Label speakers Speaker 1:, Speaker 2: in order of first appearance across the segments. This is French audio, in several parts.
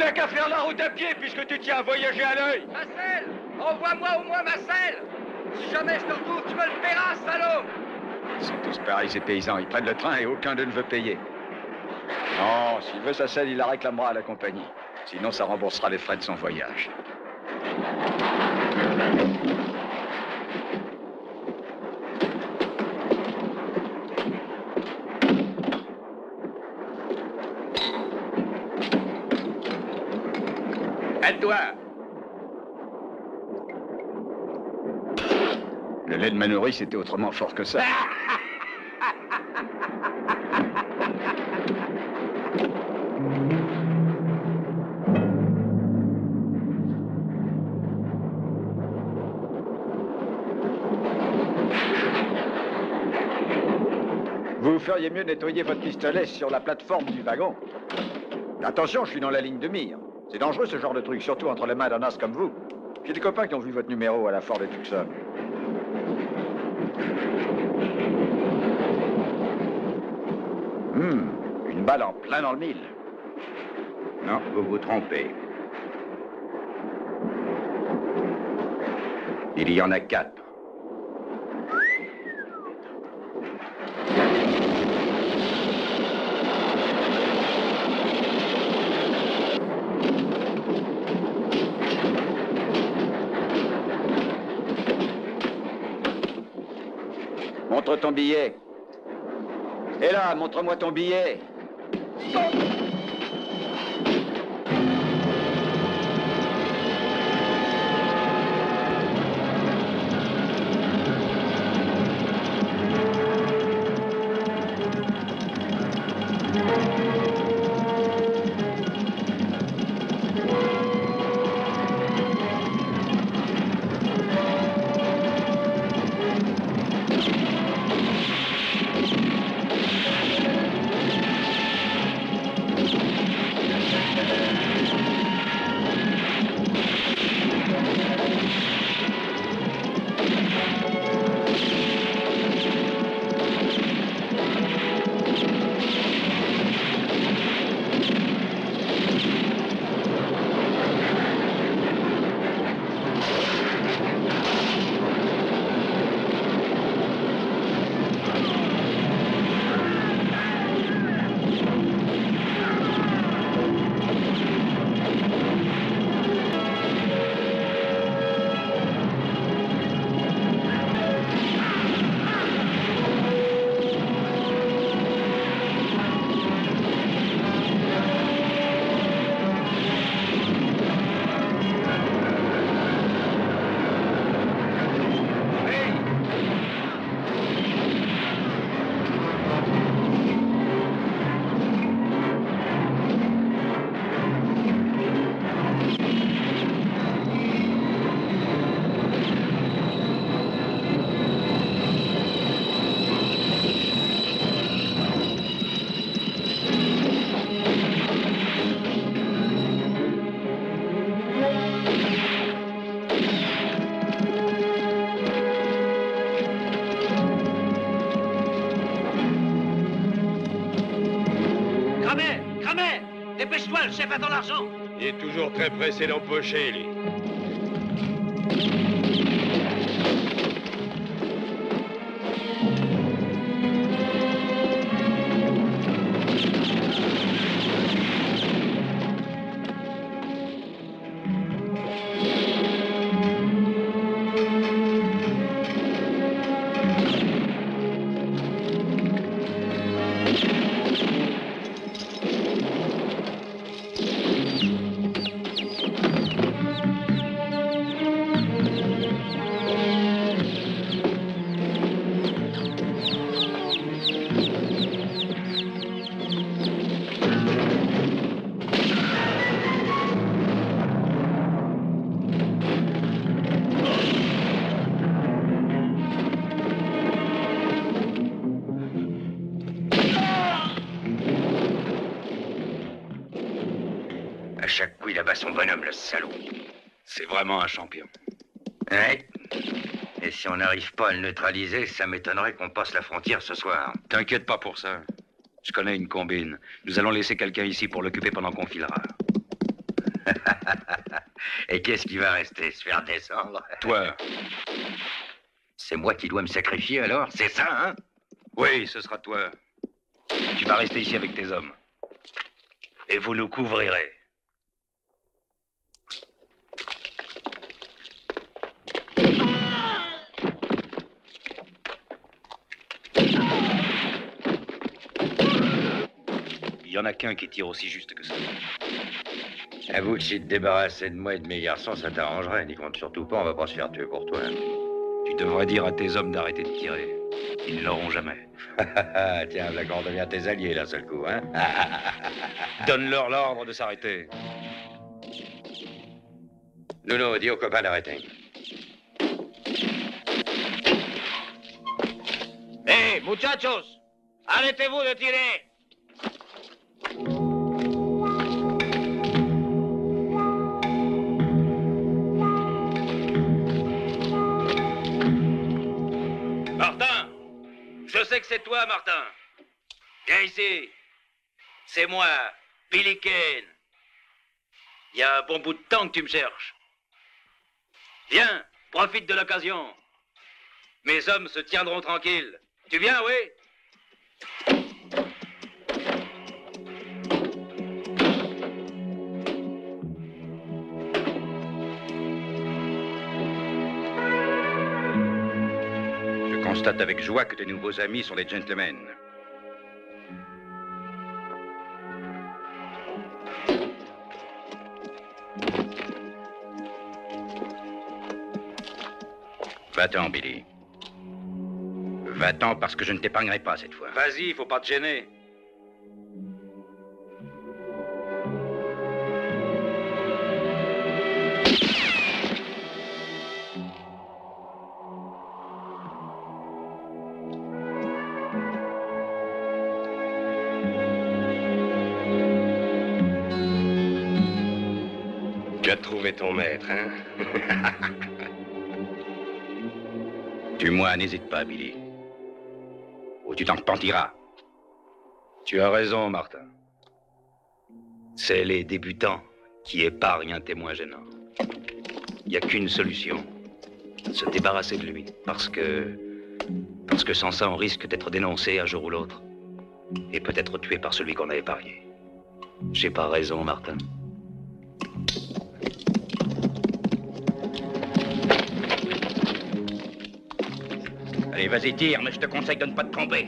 Speaker 1: n'as qu'à faire la route à pied puisque tu tiens à voyager à l'œil.
Speaker 2: Marcel, envoie-moi au moins Marcel. Si jamais je te retrouve, tu me le paieras, salaud.
Speaker 1: Ils sont tous pareils, ces paysans. Ils prennent le train et aucun d'eux ne veut payer. Non, s'il veut sa selle, il la réclamera à la compagnie. Sinon, ça remboursera les frais de son voyage. Aide-toi! Le lait de ma nourrice était autrement fort que ça. Vous feriez mieux de nettoyer votre pistolet sur la plateforme du wagon. Attention, je suis dans la ligne de mire. C'est dangereux ce genre de truc, surtout entre les mains d'un as comme vous. J'ai des copains qui ont vu votre numéro à la Ford de Tucson. Une balle en plein dans le mille. Non, vous vous trompez. Il y en a 4. Montre ton billet. Et là, montre-moi ton billet.
Speaker 2: Dépêche-toi, le chef attend l'argent.
Speaker 3: Il est toujours très pressé d'empocher, lui.
Speaker 4: À chaque coup, il abat son bonhomme, le salaud.
Speaker 3: C'est vraiment un champion.
Speaker 4: Ouais. Et si on n'arrive pas à le neutraliser, ça m'étonnerait qu'on passe la frontière ce soir.
Speaker 3: T'inquiète pas pour ça. Je connais une combine. Nous allons laisser quelqu'un ici pour l'occuper pendant qu'on filera.
Speaker 4: Et qu'est-ce qui va rester? Se faire descendre?
Speaker 3: Toi.
Speaker 4: C'est moi qui dois me sacrifier alors? C'est ça, hein?
Speaker 3: Oui, ce sera toi. Tu vas rester ici avec tes hommes. Et vous nous couvrirez. Il y en a qu'un qui tire aussi juste que ça.
Speaker 4: Avoue que si te débarrasser de moi et de mes garçons, ça t'arrangerait. N'y compte surtout pas, on va pas se faire tuer pour toi.
Speaker 3: Tu devrais dire à tes hommes d'arrêter de tirer. Ils ne l'auront jamais.
Speaker 4: Tiens, là qu'on devient tes alliés d'un seul coup, hein?
Speaker 3: Donne-leur l'ordre de s'arrêter.
Speaker 4: Nuno, dis aux copains d'arrêter.
Speaker 2: Hé, muchachos! Arrêtez-vous de tirer! Martin! Je sais que c'est toi, Martin. Viens ici. C'est moi, Billy Kane. Il y a un bon bout de temps que tu me cherches. Viens, profite de l'occasion. Mes hommes se tiendront tranquilles. Tu viens, oui?
Speaker 3: Je constate avec joie que tes nouveaux amis sont des gentlemen.
Speaker 4: Va-t'en, Billy. Va-t'en parce que je ne t'épargnerai pas cette fois.
Speaker 3: Vas-y, faut pas te gêner.
Speaker 4: Tu as trouvé ton maître, hein? Tue-moi, n'hésite pas, Billy. Ou tu t'en repentiras.
Speaker 3: Tu as raison, Martin. C'est les débutants qui épargnent un témoin gênant. Il n'y a qu'une solution. Se débarrasser de lui. Parce que sans ça, on risque d'être dénoncé un jour ou l'autre. Et peut-être tué par celui qu'on a épargné. J'ai pas raison, Martin.
Speaker 4: Allez, vas-y, tire, mais je te conseille de ne pas te tromper.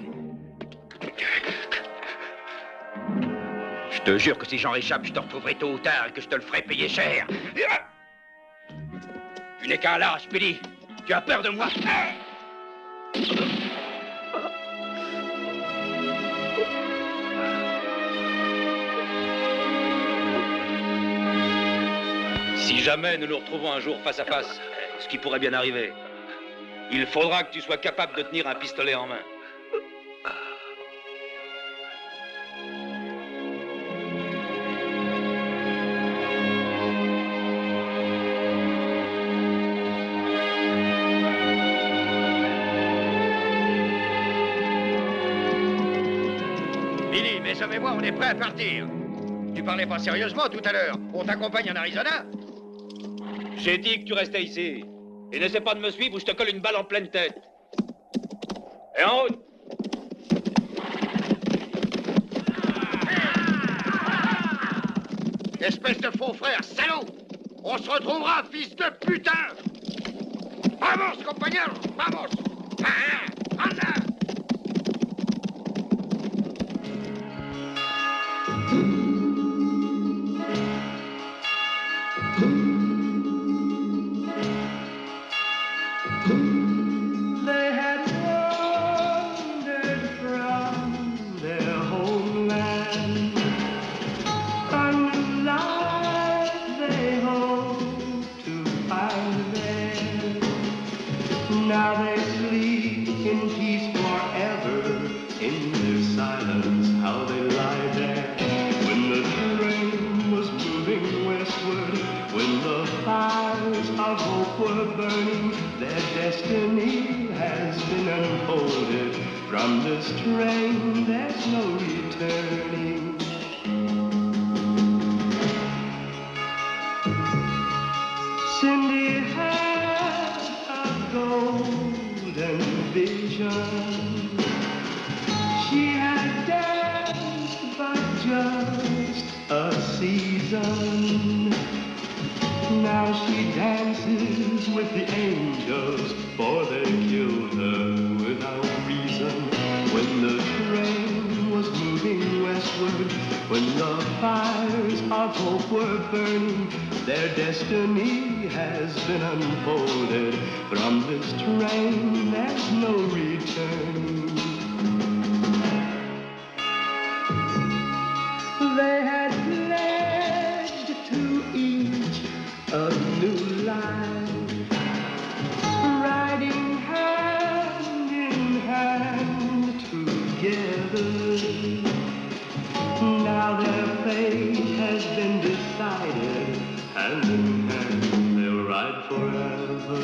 Speaker 4: Je te jure que si j'en réchappe, je te retrouverai tôt ou tard et que je te le ferai payer cher. Tu n'es qu'un lâche, Billy. Tu as peur de moi.
Speaker 3: Si jamais nous nous retrouvons un jour face à face, ce qui pourrait bien arriver, il faudra que tu sois capable de tenir un pistolet en main.
Speaker 2: Billy, mes hommes et moi, on est prêts à partir. Tu parlais pas sérieusement tout à l'heure. On t'accompagne en Arizona?
Speaker 3: J'ai dit que tu restais ici. Et n'essaie pas de me suivre ou je te colle une balle en pleine tête. Et en route!
Speaker 2: Espèce de faux frère, salaud! On se retrouvera, fils de putain! Vamos, compagnons! Vamos! Anda!
Speaker 5: They had wandered from their homeland, a new life they hoped to find there. Now they sleep in peace forever, in their silence, how they lie there. When the train was moving westward, when the fires of hope were burning, their destiny has been unfolded. From this train, there's no returning. reason. Now she dances with the angels, for they killed her without reason. When the train was moving westward, when the fires of hope were burning, their destiny has been unfolded. From this train there's no return. They had pledged to each a new life, riding hand in hand together. Now their fate has been decided, hand in hand they'll ride forever.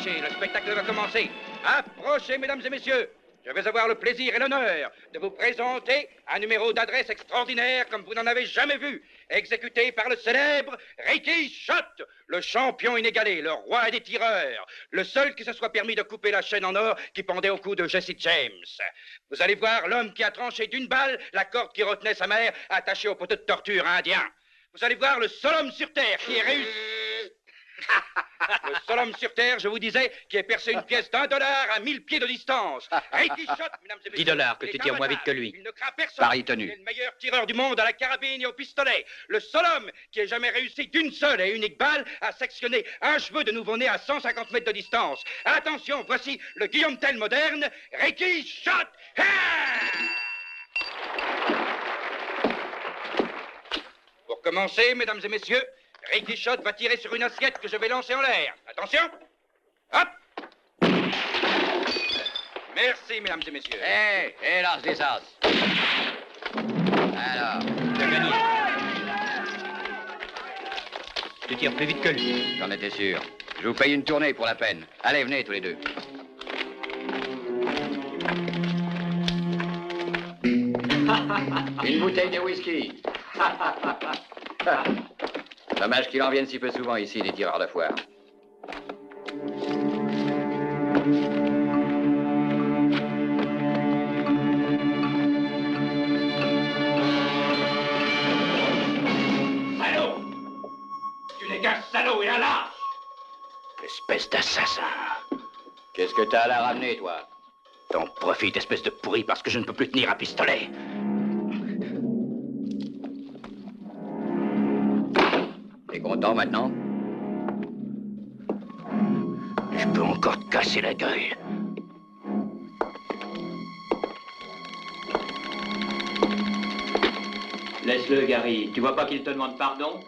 Speaker 2: Le spectacle va commencer. Approchez, mesdames et messieurs. Je vais avoir le plaisir et l'honneur de vous présenter un numéro d'adresse extraordinaire comme vous n'en avez jamais vu, exécuté par le célèbre Ricky Schott, le champion inégalé, le roi des tireurs, le seul qui se soit permis de couper la chaîne en or qui pendait au cou de Jesse James. Vous allez voir l'homme qui a tranché d'une balle la corde qui retenait sa mère attachée au poteau de torture indien. Vous allez voir le seul homme sur Terre qui est réussi... Le seul homme sur Terre, je vous disais, qui ait percé une pièce d'1 dollar à 1000 pieds de distance. Ricky Schott, mesdames et messieurs.
Speaker 3: 10 dollars, que tu tires moins vite que lui.
Speaker 2: Il ne craint personne.
Speaker 3: Pari tenu.
Speaker 2: Il est le meilleur tireur du monde à la carabine et au pistolet. Le seul homme qui ait jamais réussi d'une seule et unique balle à sectionner un cheveu de nouveau-né à 150 mètres de distance. Attention, voici le Guillaume Tell moderne, Ricky Schott. Pour commencer, mesdames et messieurs, Ricky Schott va tirer sur une assiette que je vais lancer en l'air. Attention. Hop. Merci, mesdames et messieurs.
Speaker 4: Hé, lance des as. Alors,
Speaker 3: t'as gagné. Tu tires plus vite que lui.
Speaker 4: J'en étais sûr. Je vous paye une tournée pour la peine. Allez, venez tous les deux. Une bouteille de whisky. Dommage qu'il en vienne si peu souvent ici, des tireurs de foire.
Speaker 2: Salaud! Tu n'es qu'un salaud et un lâche! Espèce d'assassin!
Speaker 4: Qu'est-ce que t'as à la ramener, toi?
Speaker 2: T'en profites, espèce de pourri, parce que je ne peux plus tenir un pistolet.
Speaker 4: T'es content maintenant?
Speaker 2: Je peux encore te casser la gueule.
Speaker 3: Laisse-le, Gary. Tu vois pas qu'il te demande pardon?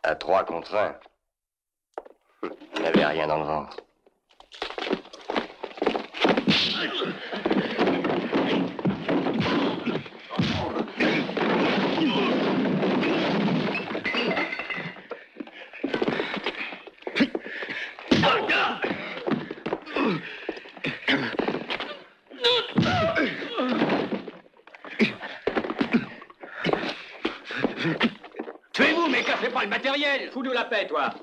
Speaker 6: À 3 contre 1. Il n'avait rien dans le ventre.
Speaker 2: Tuez-vous, mais cassez pas le matériel!
Speaker 3: Fous-nous la paix, toi.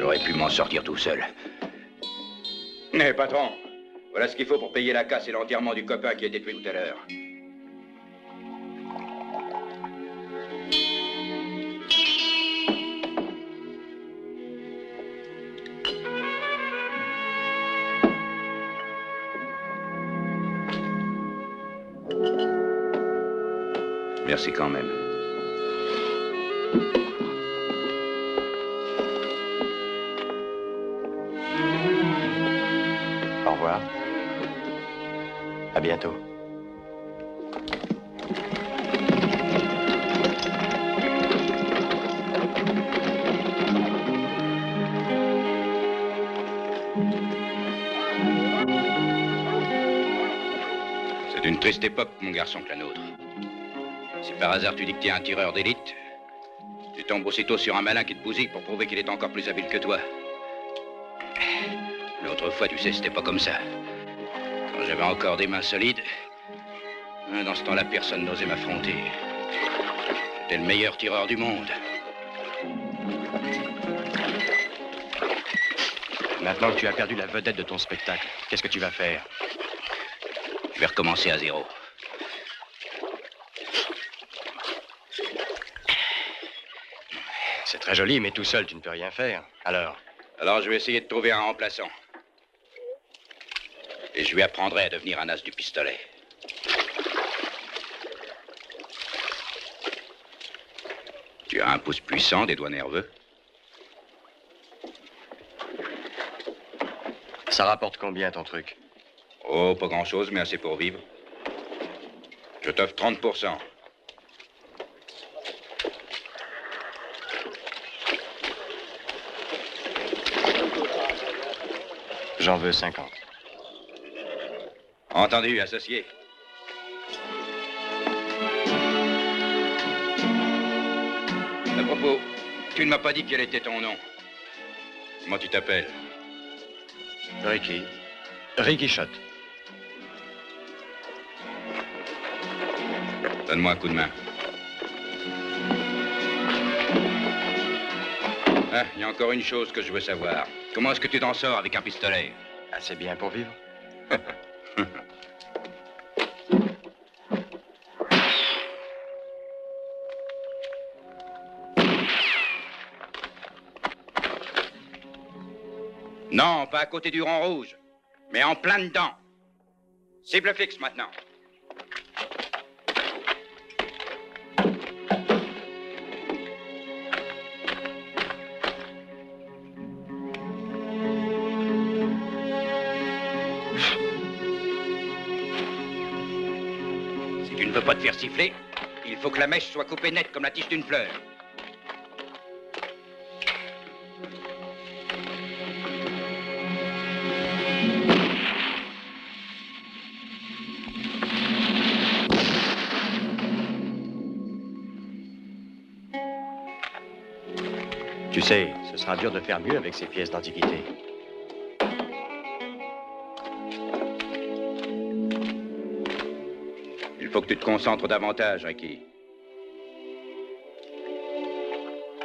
Speaker 3: J'aurais pu m'en sortir tout seul.
Speaker 2: Mais patron, voilà ce qu'il faut pour payer la casse et l'enterrement du copain qui a été tué tout à l'heure.
Speaker 3: Merci quand même.
Speaker 6: Au revoir. À bientôt.
Speaker 3: C'est une triste époque, mon garçon, que la nôtre. Si par hasard tu dis que tu es un tireur d'élite, tu tombes aussitôt sur un malin qui te bousille pour prouver qu'il est encore plus habile que toi. Mais autrefois, tu sais, c'était pas comme ça. Quand j'avais encore des mains solides, dans ce temps-là, personne n'osait m'affronter. J'étais le meilleur tireur du monde.
Speaker 6: Maintenant que tu as perdu la vedette de ton spectacle, qu'est-ce que tu vas faire?
Speaker 3: Je vais recommencer à zéro.
Speaker 6: C'est très joli, mais tout seul, tu ne peux rien faire. Alors,
Speaker 3: Je vais essayer de trouver un remplaçant. Et je lui apprendrai à devenir un as du pistolet. Tu as un pouce puissant, des doigts nerveux.
Speaker 6: ça rapporte combien ton truc?
Speaker 3: Oh, pas grand-chose, mais assez pour vivre. Je t'offre 30%.
Speaker 6: J'en veux 50.
Speaker 3: Entendu, associé. À propos, tu ne m'as pas dit quel était ton nom. Comment tu t'appelles?
Speaker 6: Ricky. Ricky Shot.
Speaker 3: Donne-moi un coup de main. Ah, il y a encore une chose que je veux savoir. Comment est-ce que tu t'en sors avec un pistolet?
Speaker 6: Assez bien pour vivre.
Speaker 3: Non, pas à côté du rond rouge, mais en plein dedans. Cible fixe maintenant. Si tu ne veux pas te faire siffler, il faut que la mèche soit coupée nette comme la tige d'une fleur.
Speaker 6: Tu sais, ce sera dur de faire mieux avec ces pièces d'antiquité.
Speaker 3: Il faut que tu te concentres davantage, Ricky.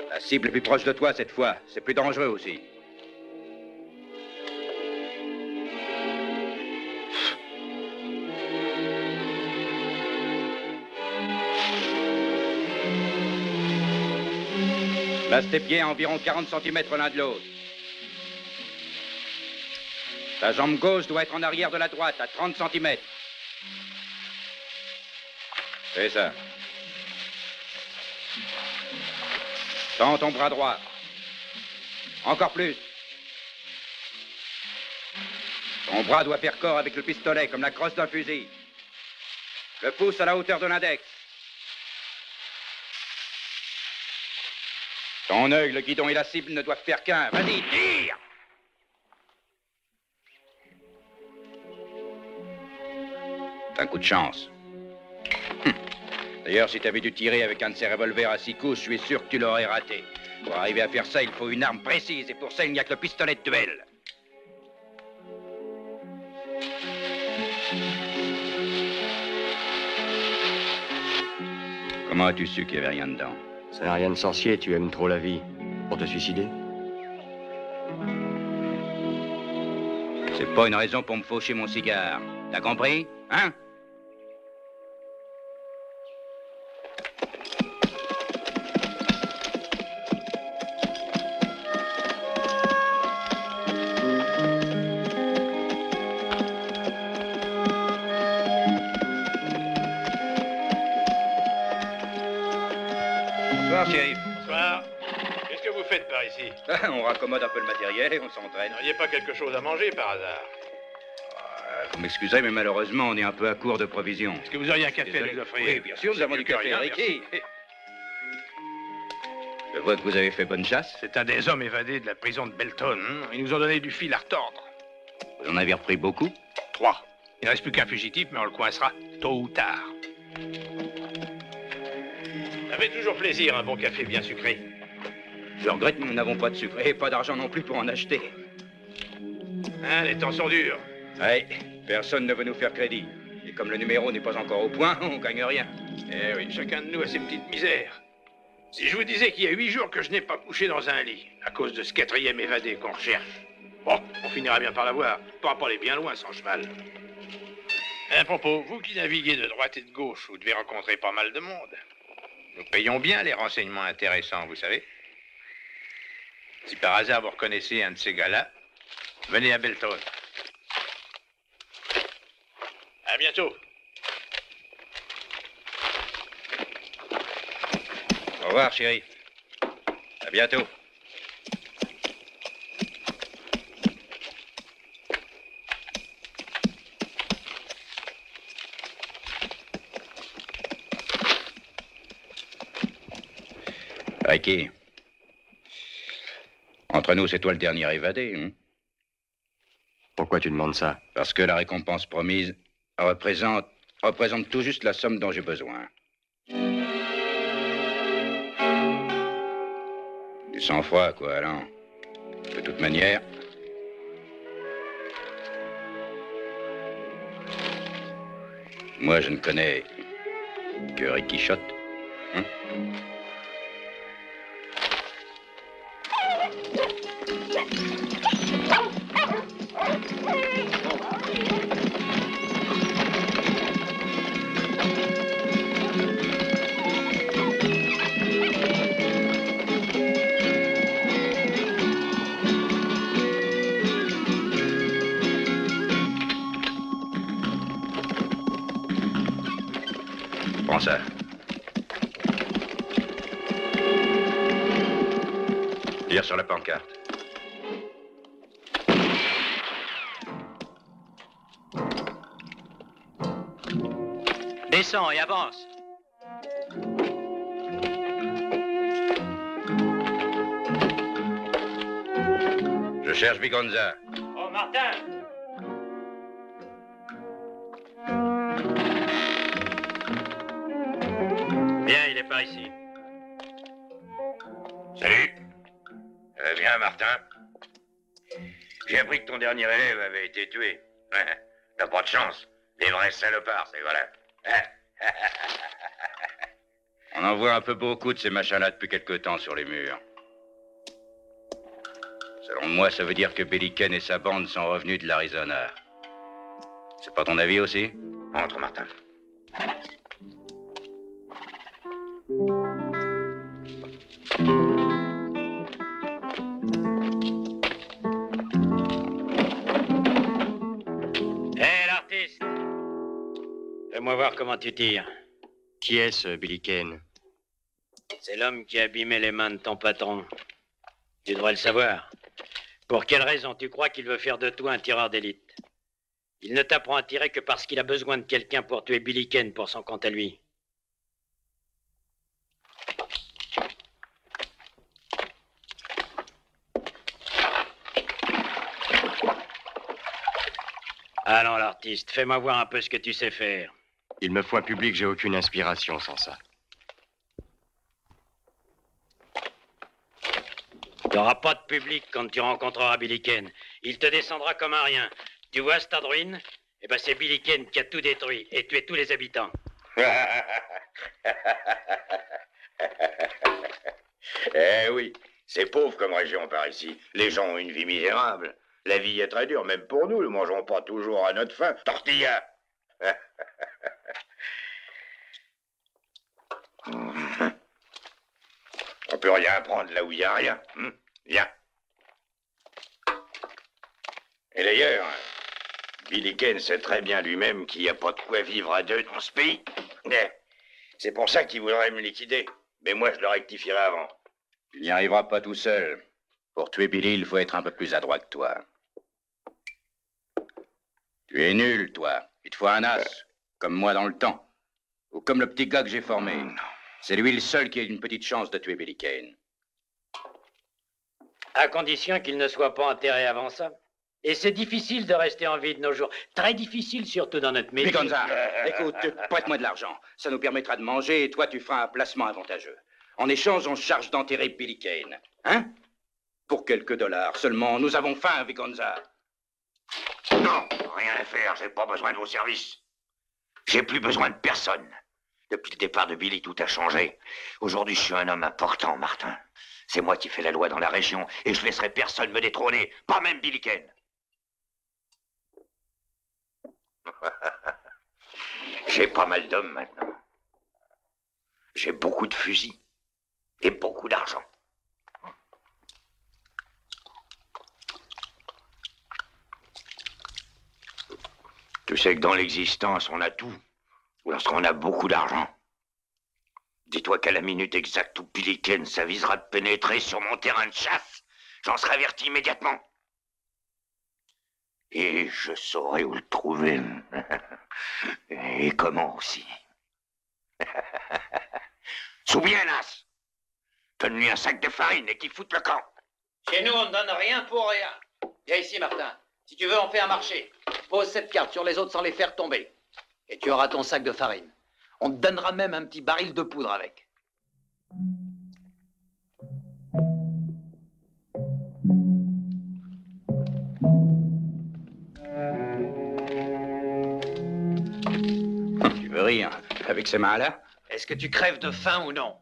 Speaker 3: La cible est plus proche de toi cette fois. C'est plus dangereux aussi. Place tes pieds à environ 40 cm l'un de l'autre. Ta jambe gauche doit être en arrière de la droite, à 30 cm. C'est ça. Tends ton bras droit. Encore plus. Ton bras doit faire corps avec le pistolet, comme la crosse d'un fusil. Le pouce à la hauteur de l'index. Ton œil, le guidon et la cible ne doivent faire qu'un. Vas-y, tire! T'as un coup de chance. D'ailleurs, si t'avais dû tirer avec un de ces revolvers à 6 coups, je suis sûr que tu l'aurais raté. Pour arriver à faire ça, il faut une arme précise, et pour ça, il n'y a que le pistolet de duel. Comment as-tu su qu'il n'y avait rien dedans?
Speaker 6: Ça n'a rien de sorcier, tu aimes trop la vie. Pour te suicider?
Speaker 3: C'est pas une raison pour me faucher mon cigare. T'as compris? Hein? Bonsoir, shérif.
Speaker 7: Bonsoir. Qu'est-ce que vous faites par ici?
Speaker 3: On raccommode un peu le matériel et on s'entraîne.
Speaker 7: Vous n'auriez pas quelque chose à manger par hasard?
Speaker 3: Vous m'excuserez, mais malheureusement, on est un peu à court de provisions.
Speaker 7: Est-ce que vous auriez un café à
Speaker 3: Désolé.
Speaker 7: nous offrir?
Speaker 3: Oui, bien sûr, nous avons du café.
Speaker 7: Rien,
Speaker 3: Ricky.
Speaker 7: merci.
Speaker 3: Je vois que vous avez fait bonne chasse.
Speaker 7: C'est un des hommes évadés de la prison de Belton. Ils nous ont donné du fil à retordre.
Speaker 3: Vous en avez repris beaucoup?
Speaker 7: 3. Il ne reste plus qu'un fugitif, mais on le coincera tôt ou tard. Ça fait toujours plaisir, un bon café bien sucré.
Speaker 3: Je regrette, mais nous n'avons pas de sucre et pas d'argent non plus pour en acheter.
Speaker 7: Hein, les temps sont durs.
Speaker 3: Oui, personne ne veut nous faire crédit. Et comme le numéro n'est pas encore au point, on gagne rien.
Speaker 7: Eh oui, chacun de nous a ses petites misères. Si je vous disais qu'il y a 8 jours que je n'ai pas couché dans un lit, à cause de ce 4e évadé qu'on recherche, bon, on finira bien par l'avoir. On pourra pas aller bien loin sans cheval. À propos, vous qui naviguez de droite et de gauche, vous devez rencontrer pas mal de monde. Nous payons bien les renseignements intéressants, vous savez. Si par hasard vous reconnaissez un de ces gars-là, venez à Belton. À bientôt.
Speaker 3: Au revoir, chérie. À bientôt. Ricky. Entre nous, c'est toi le dernier évadé, hein?
Speaker 6: Pourquoi tu demandes ça?
Speaker 3: Parce que la récompense promise représente tout juste la somme dont j'ai besoin. Du sang-froid, quoi, Alain. De toute manière... Moi, je ne connais que Ricky Shot. Hein? Prends ça. Lire sur la pancarte.
Speaker 2: Descends et avance.
Speaker 3: Je cherche Vigonza.
Speaker 2: Oh, Martin! Bien, il est par ici.
Speaker 4: Salut. Viens, Martin. J'ai appris que ton dernier élève avait été tué. T'as pas de chance. Les vrais salopards, c'est voilà.
Speaker 3: On en voit un peu beaucoup de ces machins-là depuis quelque temps sur les murs. Selon moi, ça veut dire que Billy Ken et sa bande sont revenus de l'Arizona. C'est pas ton avis aussi?
Speaker 4: Entre, Martin.
Speaker 2: Hé, l'artiste! Fais-moi voir comment tu tires.
Speaker 6: Qui est ce Billy Kane?
Speaker 2: C'est l'homme qui a abîmé les mains de ton patron. Tu devrais le savoir. Pour quelle raison tu crois qu'il veut faire de toi un tireur d'élite? Il ne t'apprend à tirer que parce qu'il a besoin de quelqu'un pour tuer Billy Ken pour son compte à lui. Allons, l'artiste, fais-moi voir un peu ce que tu sais faire.
Speaker 6: Il me faut un public, j'ai aucune inspiration sans ça.
Speaker 2: Tu n'auras pas de public quand tu rencontreras Billy Ken. Il te descendra comme un rien. Tu vois cette ruine? Eh ben, c'est Billy Ken qui a tout détruit et tué tous les habitants.
Speaker 4: Eh oui, c'est pauvre comme région par ici. Les gens ont une vie misérable. La vie est très dure, même pour nous. Nous ne mangeons pas toujours à notre faim. Tortilla. On peut rien prendre là où il n'y a rien. Viens. Et d'ailleurs, Billy Kane sait très bien lui-même qu'il n'y a pas de quoi vivre à deux dans ce pays. C'est pour ça qu'il voudrait me liquider. Mais moi, je le rectifierai avant.
Speaker 3: Tu n'y arriveras pas tout seul. Pour tuer Billy, il faut être un peu plus adroit que toi. Tu es nul, toi. Il te faut un as, comme moi dans le temps. Ou comme le petit gars que j'ai formé. C'est lui le seul qui a une petite chance de tuer Billy Kane.
Speaker 2: À condition qu'il ne soit pas enterré avant ça. Et c'est difficile de rester en vie de nos jours. Très difficile, surtout dans notre métier.
Speaker 3: Piconza, écoute, prête-moi de l'argent. Ça nous permettra de manger et toi, tu feras un placement avantageux. En échange, on se charge d'enterrer Billy Kane. Hein? Pour quelques dollars seulement. Nous avons faim, Vigonza.
Speaker 4: Non, rien à faire. J'ai pas besoin de vos services. J'ai plus besoin de personne. Depuis le départ de Billy, tout a changé. Aujourd'hui, je suis un homme important, Martin. C'est moi qui fais la loi dans la région et je laisserai personne me détrôner, pas même Billy Kane. J'ai pas mal d'hommes maintenant. J'ai beaucoup de fusils et beaucoup d'argent. Tu sais que dans l'existence, on a tout. Lorsqu'on a beaucoup d'argent. Dis-toi qu'à la minute exacte où Billy Kane s'avisera de pénétrer sur mon terrain de chasse, j'en serai averti immédiatement. Et je saurai où le trouver. Et comment aussi. Souviens, Nas. Donne-lui un sac de farine et qu'il foute le camp.
Speaker 2: Chez nous, on ne donne rien pour rien. Viens ici, Martin. Si tu veux, on fait un marché. Pose cette carte sur les autres sans les faire tomber. Et tu auras ton sac de farine. On te donnera même un petit baril de poudre avec.
Speaker 3: Tu veux rire avec ces mains-là?
Speaker 2: Est-ce que tu crèves de faim ou non?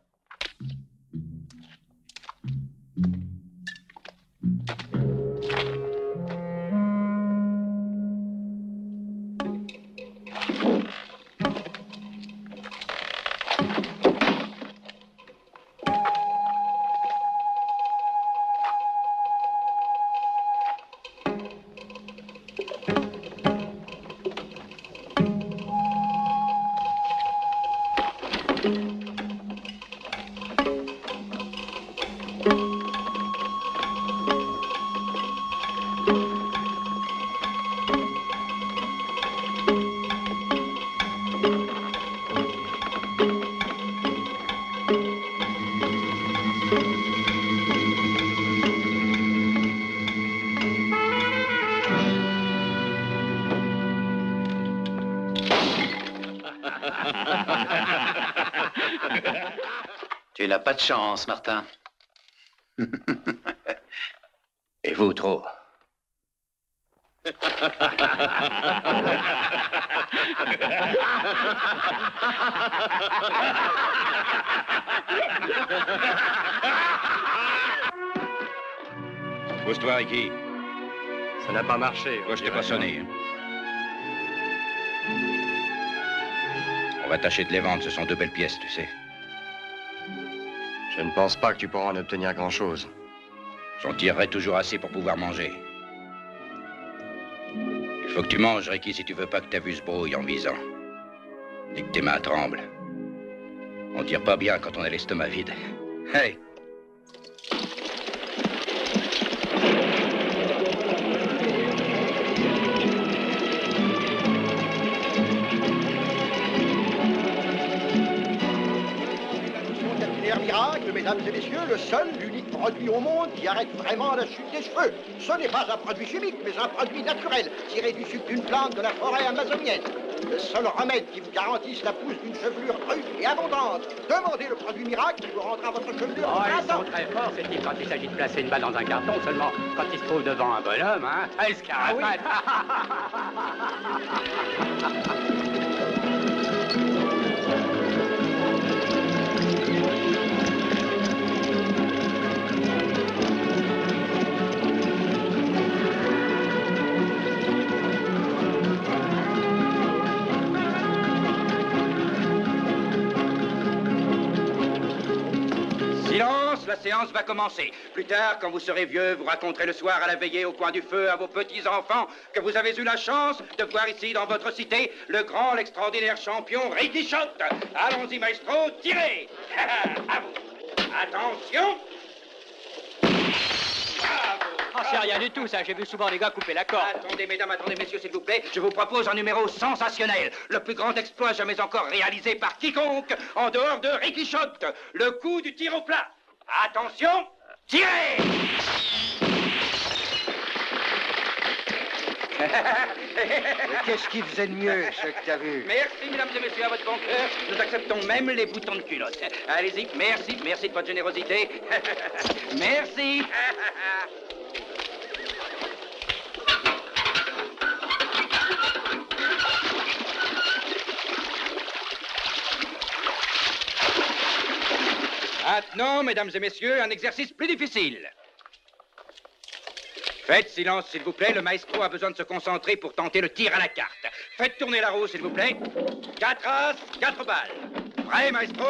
Speaker 8: Tu n'as pas de chance, Martin.
Speaker 3: Et vous, trop. Pose-toi, Ricky.
Speaker 6: Ça n'a pas marché.
Speaker 3: Moi, je t'ai pas sonné. On va tâcher de les vendre, ce sont 2 belles pièces, tu sais.
Speaker 6: Je ne pense pas que tu pourras en obtenir grand-chose.
Speaker 3: J'en tirerai toujours assez pour pouvoir manger. Il faut que tu manges, Ricky, si tu veux pas que ta vue se brouille en visant. Et que tes mains tremblent. On tire pas bien quand on a l'estomac vide. Hey!
Speaker 9: Miracle, mesdames et messieurs, le seul, l'unique produit au monde qui arrête vraiment la chute des cheveux. Ce n'est pas un produit chimique, mais un produit naturel, tiré du sucre d'une plante de la forêt amazonienne. Le seul remède qui vous garantisse la pousse d'une chevelure crue et abondante. Demandez le produit miracle qui vous rendra votre chevelure en
Speaker 8: Ils sont très forts, ces types, quand il s'agit de placer une balle dans un carton, seulement quand ils se trouvent devant un bonhomme, hein. Elle se carapate.
Speaker 2: séance va commencer. Plus tard, quand vous serez vieux, vous raconterez le soir à la veillée au coin du feu à vos petits-enfants que vous avez eu la chance de voir ici dans votre cité le grand, l'extraordinaire champion Ricky Shot. Allons-y, maestro, tirez. À vous. Attention.
Speaker 8: Ah, c'est rien du tout, ça. J'ai vu souvent les gars couper la corde.
Speaker 2: Attendez, mesdames, attendez, messieurs, s'il vous plaît. Je vous propose un numéro sensationnel. Le plus grand exploit jamais encore réalisé par quiconque en dehors de Ricky Shot. Le coup du tir au plat. Attention, tirez.
Speaker 9: Qu'est-ce qu'il faisait de mieux, ce que t'as vu?
Speaker 2: Merci, mesdames et messieurs, à votre bon cœur. Nous acceptons même les boutons de culotte. Allez-y, merci, merci de votre générosité. Merci. Maintenant, mesdames et messieurs, un exercice plus difficile. Faites silence, s'il vous plaît. Le maestro a besoin de se concentrer pour tenter le tir à la carte. Faites tourner la roue, s'il vous plaît. 4 as, 4 balles. Prêt, maestro?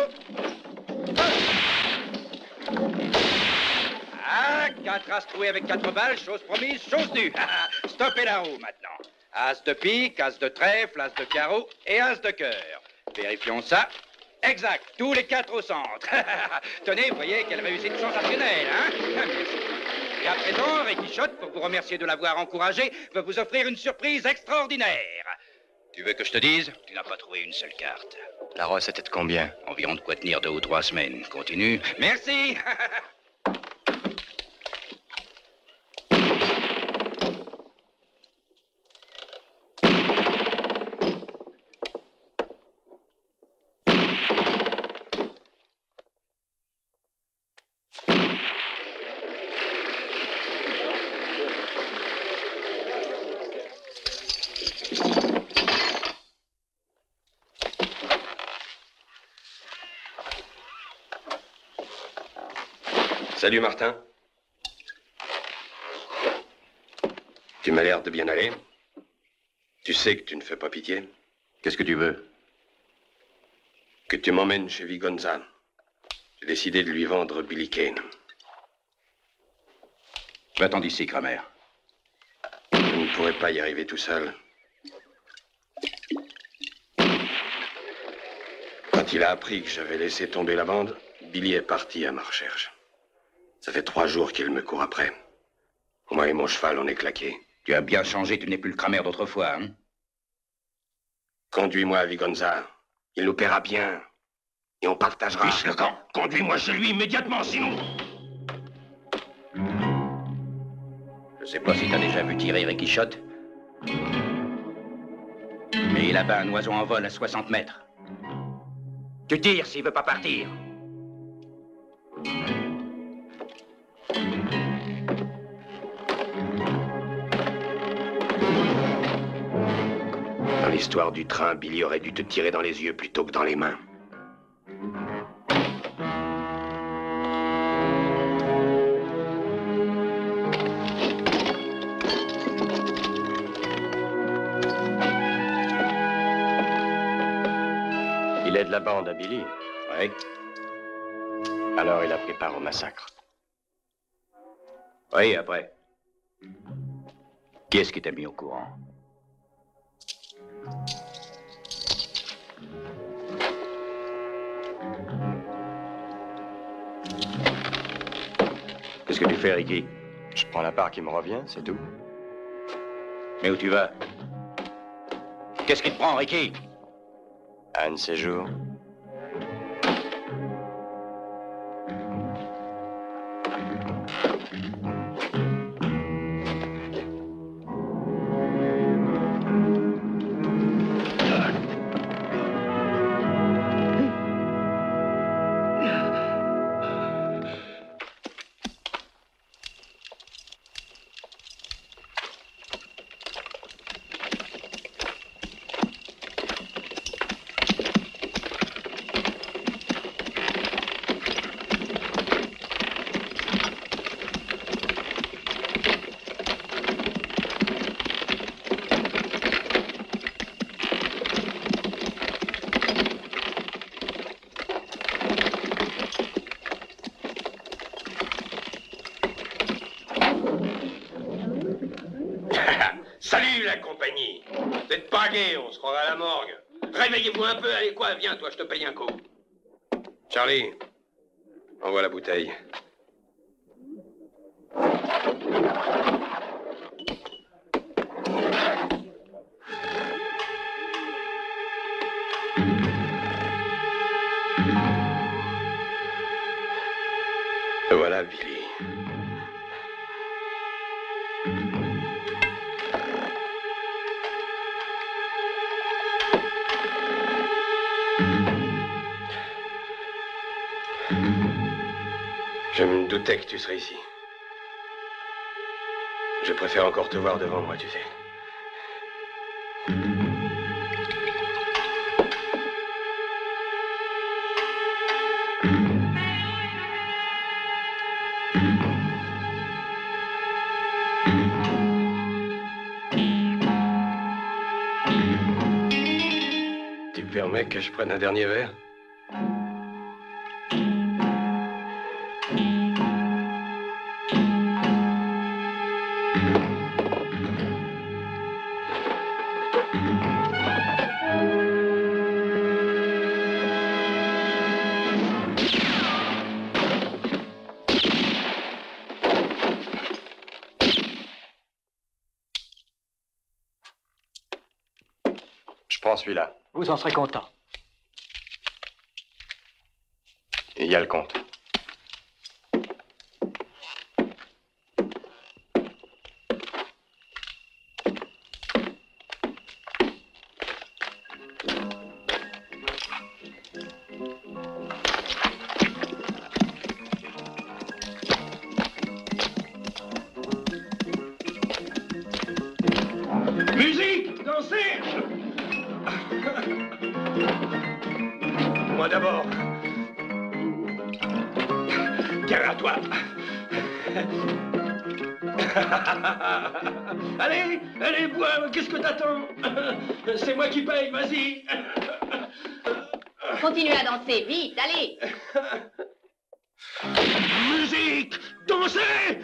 Speaker 2: Ah, 4 as troués avec 4 balles, chose promise, chose due. Stoppez la roue, maintenant. As de pique, as de trèfle, as de carreau et as de cœur. Vérifions ça. Exact, tous les 4 au centre. Tenez, vous voyez quelle réussite sensationnelle, hein? Merci. Et à présent, Ricky Shot, pour vous remercier de l'avoir encouragé, veut vous offrir une surprise extraordinaire. Tu veux que je te dise? Tu n'as pas trouvé une seule carte.
Speaker 6: La recette est de combien?
Speaker 2: Environ de quoi tenir 2 ou 3 semaines. Continue. Merci.
Speaker 10: Salut, Martin. Tu m'as l'air de bien aller. Tu sais que tu ne fais pas pitié.
Speaker 3: Qu'est-ce que tu veux?
Speaker 10: Que tu m'emmènes chez Vigonza. J'ai décidé de lui vendre Billy Kane.
Speaker 3: Va-t'en d'ici, Kramer.
Speaker 10: Je ne pourrais pas y arriver tout seul. Quand il a appris que j'avais laissé tomber la bande, Billy est parti à ma recherche. Ça fait 3 jours qu'il me court après. Moi et mon cheval, on est claqués.
Speaker 3: Tu as bien changé, tu n'es plus le Kramer d'autrefois, hein?
Speaker 10: Conduis-moi à Vigonza. Il nous paiera bien. Et on partagera.
Speaker 4: Fiche le camp. Conduis-moi chez lui immédiatement, sinon...
Speaker 2: Je sais pas si t'as déjà vu tirer Ricky Shot. Mais il abat un oiseau en vol à 60 mètres. Tu tires s'il veut pas partir.
Speaker 10: Dans l'histoire du train, Billy aurait dû te tirer dans les yeux plutôt que dans les mains.
Speaker 6: Il est de la bande à Billy.
Speaker 3: Oui.
Speaker 6: Alors il a pris part au massacre.
Speaker 3: Oui, après. Qui est-ce qui t'a mis au courant? Qu'est-ce que tu fais, Ricky?
Speaker 6: Je prends la part qui me revient, c'est tout.
Speaker 3: Mais où tu vas? Qu'est-ce qui te prend, Ricky?
Speaker 6: Un de ces jours.
Speaker 10: compagnie. Vous êtes pas gay, on se croirait à la morgue. Réveillez-vous un peu, allez quoi, viens toi, je te paye un coup. Charlie, envoie la bouteille. Voilà, Billy. Je me doutais que tu serais ici. Je préfère encore te voir devant moi, tu sais. Tu permets que je prenne un dernier verre? Je prends celui-là.
Speaker 8: Vous en serez content.
Speaker 6: Et il y a le compte.
Speaker 10: Musique, dansez. Moi d'abord. Tiens, à toi. Allez, allez, bois, qu'est-ce que t'attends? C'est moi qui paye, vas-y.
Speaker 11: Continuez à danser, vite, allez.
Speaker 10: Musique, dansez.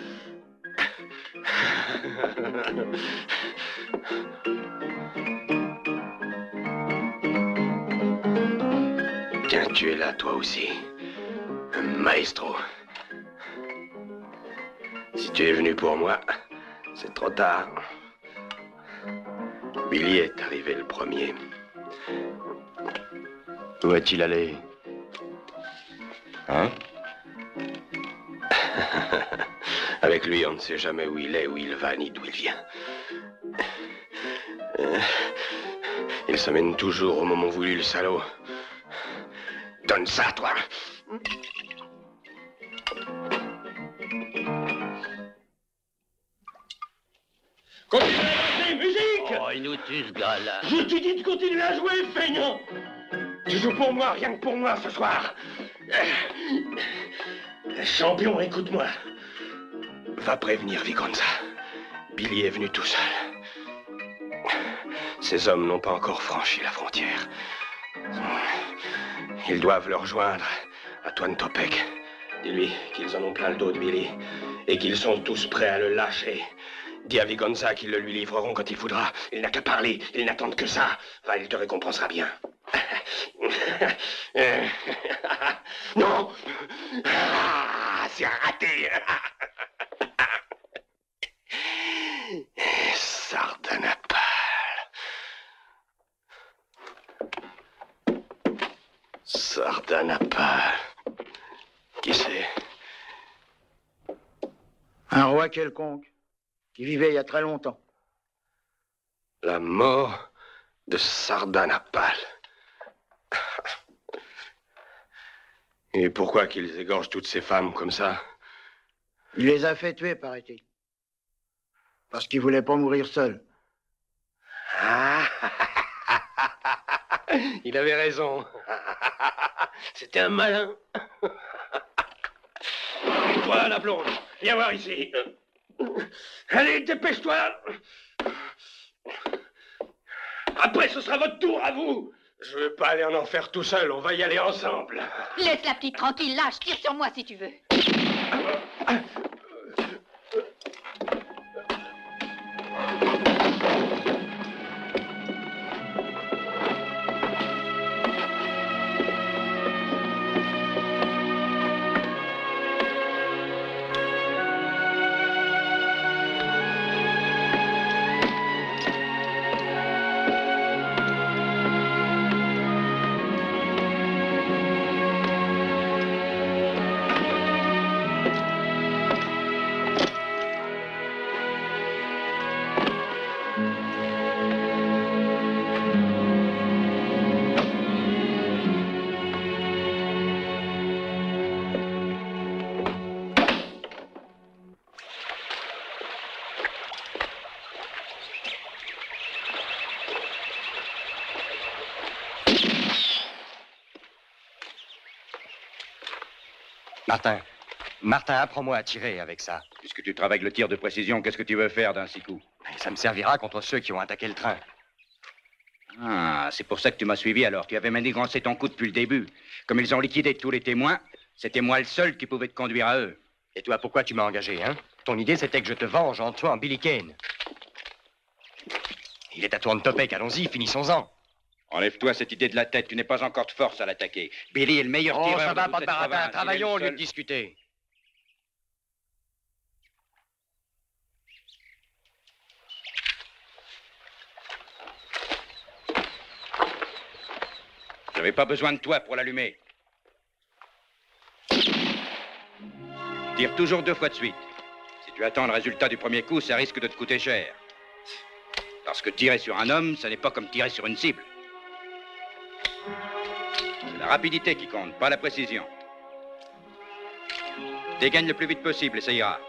Speaker 10: Tiens, tu es là, toi aussi. Maestro. Si tu es venu pour moi, c'est trop tard. Billy est arrivé le premier.
Speaker 6: Où est-il allé? Hein?
Speaker 10: Avec lui, on ne sait jamais où il est, où il va, ni d'où il vient. Il se mène toujours au moment voulu, le salaud. Donne ça, toi. Continue à danser, musique!
Speaker 8: Oh, il nous tue, ce gars-là.
Speaker 10: Je te dis de continuer à jouer, feignant! Tu joues pour moi, rien que pour moi, ce soir. Champion, écoute-moi. Va prévenir Vigonza. Billy est venu tout seul. Ces hommes n'ont pas encore franchi la frontière. Ils doivent le rejoindre à Toantopek. Dis-lui qu'ils en ont plein le dos de Billy et qu'ils sont tous prêts à le lâcher. Dis à Vigonza qu'ils le lui livreront quand il voudra. Il n'a qu'à parler, ils n'attendent que ça. Va, il te récompensera bien. Non! Ah, c'est raté! Sardanapale. Sardanapale. Qui c'est?
Speaker 9: Un roi quelconque, qui vivait il y a très longtemps.
Speaker 10: La mort de Sardanapale. Et pourquoi qu'ils égorgent toutes ces femmes comme ça?
Speaker 9: Il les a fait tuer, paraît-il. Parce qu'il voulait pas mourir seul.
Speaker 10: Ah. Il avait raison. C'était un malin. Toi, la blonde, viens voir ici. Allez, dépêche-toi. Après, ce sera votre tour à vous. Je veux pas aller en enfer tout seul, on va y aller ensemble.
Speaker 11: Laisse la petite tranquille, lâche, tire sur moi si tu veux.
Speaker 6: Martin, apprends-moi à tirer avec ça.
Speaker 3: Puisque tu travailles le tir de précision, qu'est-ce que tu veux faire d'un 6 coups?
Speaker 6: Ça me servira contre ceux qui ont attaqué le train.
Speaker 3: Ah, c'est pour ça que tu m'as suivi alors. Tu avais manigancé ton coup depuis le début. Comme ils ont liquidé tous les témoins, c'était moi le seul qui pouvait te conduire à eux.
Speaker 6: Et toi, pourquoi tu m'as engagé, hein? Ton idée, c'était que je te venge en tuant Billy Kane. Il est à Tuan Topek, allons-y, finissons-en.
Speaker 3: Enlève-toi cette idée de la tête, tu n'es pas encore de force à l'attaquer. Billy est le meilleur tireur.
Speaker 6: Oh, ça va,
Speaker 3: de
Speaker 6: pas
Speaker 3: toute
Speaker 6: de
Speaker 3: cette
Speaker 6: baratin,
Speaker 3: province.
Speaker 6: travaillons au
Speaker 3: Il est
Speaker 6: lieu
Speaker 3: le
Speaker 6: de
Speaker 3: seul.
Speaker 6: discuter.
Speaker 3: J'avais pas besoin de toi pour l'allumer. Tire toujours 2 fois de suite. Si tu attends le résultat du premier coup, ça risque de te coûter cher. Parce que tirer sur un homme, ça n'est pas comme tirer sur une cible. C'est la rapidité qui compte, pas la précision. Dégaine le plus vite possible et ça ira.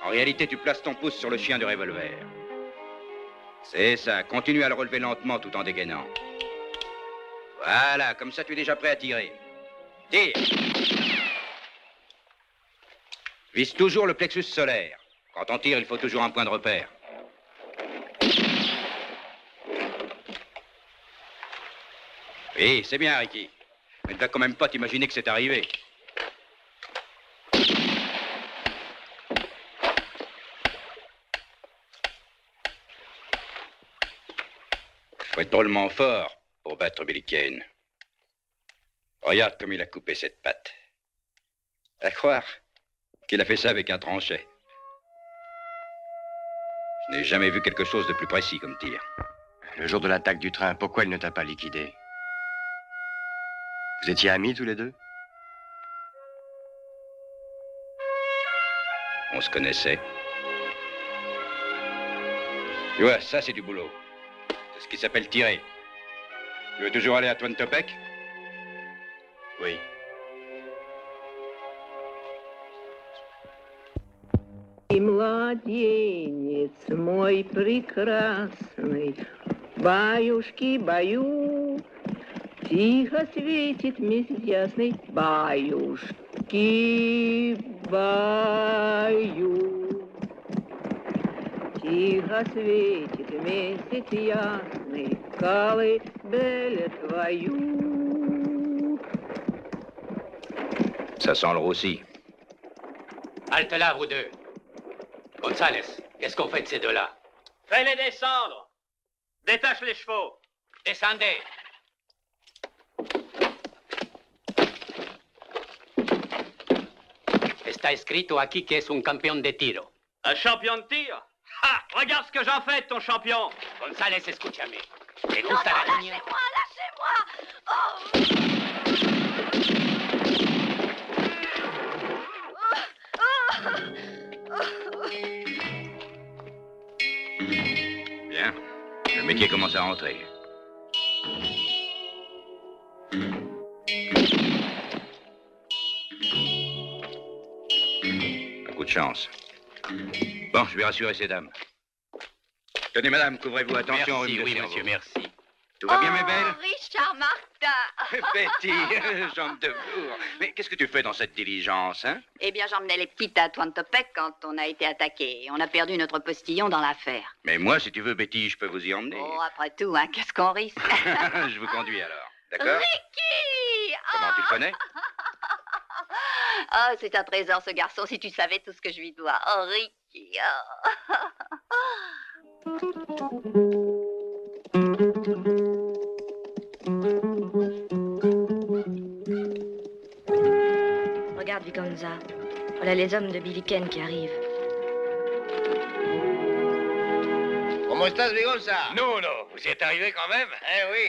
Speaker 3: En réalité, tu places ton pouce sur le chien du revolver. C'est ça, continue à le relever lentement tout en dégainant. Voilà, comme ça tu es déjà prêt à tirer. Tire. Vise toujours le plexus solaire. Quand on tire, il faut toujours un point de repère. Oui, c'est bien, Ricky. Mais ne vas quand même pas t'imaginer que c'est arrivé. Faut être drôlement fort pour battre Billy Kane. Regarde comme il a coupé cette patte. À croire qu'il a fait ça avec un tranchet. Je n'ai jamais vu quelque chose de plus précis comme tir.
Speaker 6: Le jour de l'attaque du train, pourquoi il ne t'a pas liquidé? Vous étiez amis tous les deux?
Speaker 3: On se connaissait. Tu vois, ça c'est du boulot. C'est ce qui s'appelle tirer. Tu veux toujours aller à Tuan Topek?
Speaker 6: Oui.
Speaker 12: И младенец мой прекрасный, баюшки, баю, тихо светит месяц ясный, баюшки, баю. Тихо светит месяц ясный, колыбель твою.
Speaker 3: Ça sent le roussi.
Speaker 8: Halte là, vous deux. Gonzales, qu'est-ce qu'on fait de ces deux-là?
Speaker 2: Fais-les descendre. Détache les chevaux.
Speaker 8: Descendez. Está escrito aquí que es un campeón de tiro.
Speaker 2: Un champion de tir? Ah, regarde ce que j'en fais de ton champion.
Speaker 8: Gonzales, escúchame. ¿Te
Speaker 11: Non,
Speaker 8: gusta
Speaker 11: non,
Speaker 8: la niña?
Speaker 11: lâchez-moi,
Speaker 3: Bien. Le métier commence à rentrer. Un coup de chance. Bon, je vais rassurer ces dames. Tenez, madame, couvrez-vous. Attention,
Speaker 8: Merci,
Speaker 3: rhume de
Speaker 8: oui,
Speaker 3: cerveau.
Speaker 8: monsieur, merci.
Speaker 3: Tout va bien, mes belles?
Speaker 11: Richard Martin.
Speaker 3: Betty, jambe de velours. Mais qu'est-ce que tu fais dans cette diligence, hein?
Speaker 11: Eh bien, j'emmenais les petites à Tuan Topek quand on a été attaqué. Et on a perdu notre postillon dans l'affaire.
Speaker 3: Mais moi, si tu veux, Betty, je peux vous y emmener.
Speaker 11: Oh, après tout, hein, qu'est-ce qu'on risque?
Speaker 3: Je vous conduis alors. D'accord?
Speaker 11: Ricky!
Speaker 3: Comment tu le connais?
Speaker 11: Oh, c'est un trésor, ce garçon, si tu savais tout ce que je lui dois. Oh, Ricky!
Speaker 13: Regarde, Vigonza. Voilà les hommes de Billy Kane qui arrivent.
Speaker 10: ¿Cómo estás, Vigonza?
Speaker 4: Non, vous y êtes arrivé quand même?
Speaker 10: Eh oui.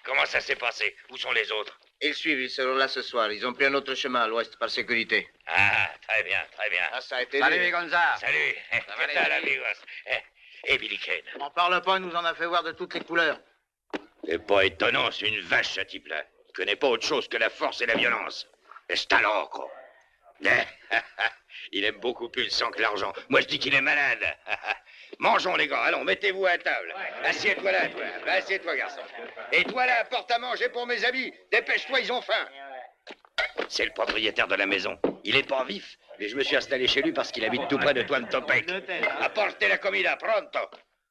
Speaker 4: Comment ça s'est passé? Où sont les autres?
Speaker 10: Ils suivent, ils seront là ce soir. Ils ont pris un autre chemin à l'ouest par sécurité.
Speaker 4: Ah, très bien, très bien.
Speaker 10: Ah, ça a été
Speaker 6: Salut,
Speaker 10: dur.
Speaker 6: Vigonza.
Speaker 4: Salut.
Speaker 10: Ça va,
Speaker 4: Qu'est-ce
Speaker 10: les
Speaker 4: que t'as,
Speaker 10: amis?
Speaker 4: amigos? Et Billy Kane?
Speaker 10: On n'en parle pas, il nous en a fait voir de toutes les couleurs.
Speaker 4: C'est pas étonnant, c'est une vache, ce type-là. Il connaît pas autre chose que la force et la violence. C'est un loco. Il aime beaucoup plus le sang que l'argent. Moi, je dis qu'il est malade. Mangeons, les gars. Allons, mettez-vous à table. Assieds-toi là, toi. Assieds-toi, garçon. Et toi là, apporte à manger pour mes amis. Dépêche-toi, ils ont faim.
Speaker 3: C'est le propriétaire de la maison. Il est pas vif, mais je me suis installé chez lui parce qu'il habite tout près de Tuan Topek. Apportez la comida, pronto.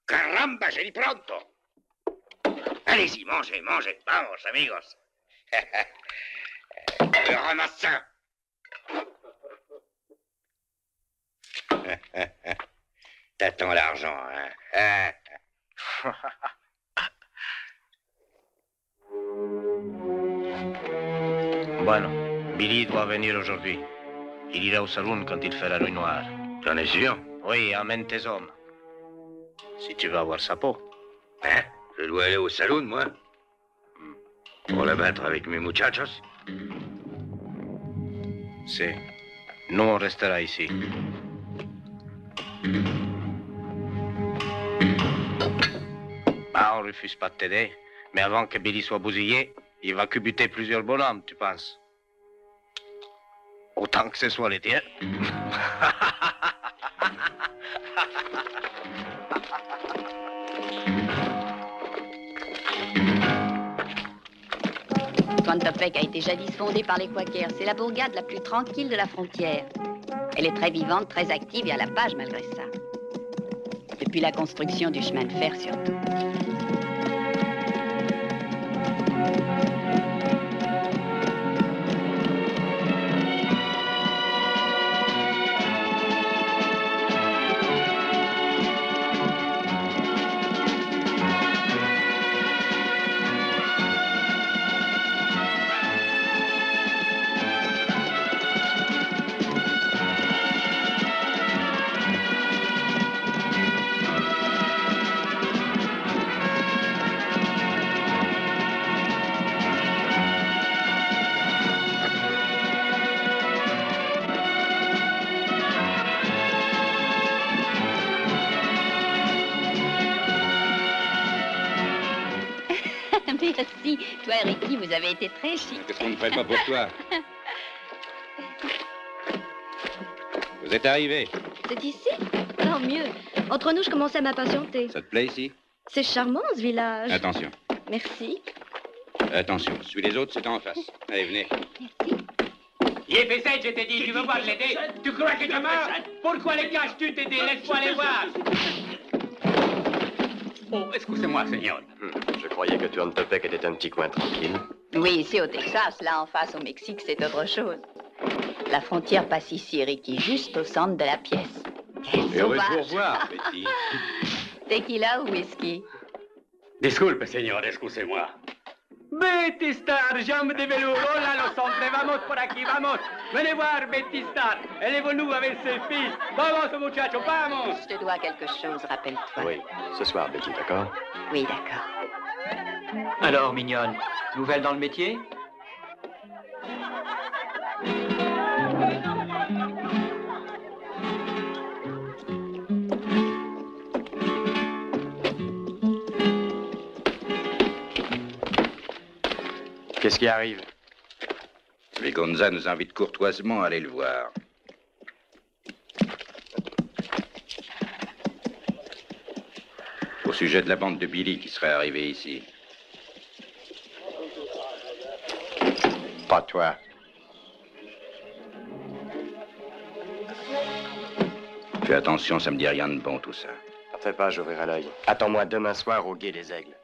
Speaker 3: Caramba, j'ai dit pronto. Allez-y, mangez, mangez. Vamos, amigos. Ramasse ça. T'attends l'argent, hein?
Speaker 10: Bueno, Billy doit venir aujourd'hui. Il ira au saloon quand il fait la nuit noire.
Speaker 3: T'en es sûr?
Speaker 10: Oui, amène tes hommes. Si tu veux avoir sa peau.
Speaker 3: Hein? Je dois aller au saloon, moi? Pour la battre avec mes muchachos?
Speaker 10: Si. Nous, on restera ici. Bah, on refuse pas de t'aider. Mais avant que Billy soit bousillé, il va cubuter plusieurs bonhommes, tu penses? Autant que ce soit les tiens.
Speaker 11: Tuan Topek a été jadis fondée par les Quakers. C'est la bourgade la plus tranquille de la frontière. Elle est très vivante, très active et à la page malgré ça. Depuis la construction du chemin de fer surtout. Merci. Toi et Ricky, vous avez été très chic.
Speaker 3: Qu'est-ce qu'on ne ferait pas pour toi? Vous êtes arrivé.
Speaker 13: C'est ici? Tant mieux. Entre nous, je commençais à m'impatienter.
Speaker 3: Ça te plaît ici?
Speaker 13: C'est charmant, ce village.
Speaker 3: Attention.
Speaker 13: Merci.
Speaker 3: Attention, suis les autres, c'est en face. Allez, venez.
Speaker 8: Yépessette, je t'ai dit, tu veux voir l'aider? Tu crois que t'es mort? Pourquoi les caches-tu t'aider? Laisse-moi aller voir. Oh, excusez-moi, Seigneur.
Speaker 6: Je croyais que Tuan Topek était un petit coin tranquille.
Speaker 11: Oui, ici au Texas, là en face au Mexique, c'est autre chose. La frontière passe ici, Ricky, juste au centre de la pièce.
Speaker 3: Heureux de vous revoir, Betty.
Speaker 11: Tequila ou whisky?
Speaker 8: Disculpe, señor, excusez-moi. Betty Star, jambe de velours, oh là, los hombres, vamos por aquí, vamos. Venez voir Betty Star, elle est venue avec ses filles. Vamos, muchacho, vamos.
Speaker 11: Je te dois quelque chose, rappelle-toi.
Speaker 6: Oui, ce soir, Betty, d'accord?
Speaker 11: Oui, d'accord.
Speaker 14: Alors, mignonne, nouvelle dans le métier?
Speaker 6: Qu'est-ce qui arrive?
Speaker 3: Vigonza nous invite courtoisement à aller le voir. Au sujet de la bande de Billy qui serait arrivée ici.
Speaker 1: Pas toi.
Speaker 3: Fais attention, ça me dit rien de bon tout ça.
Speaker 6: T'en fais pas, j'ouvrirai l'œil. Attends-moi demain soir au Gué des Aigles.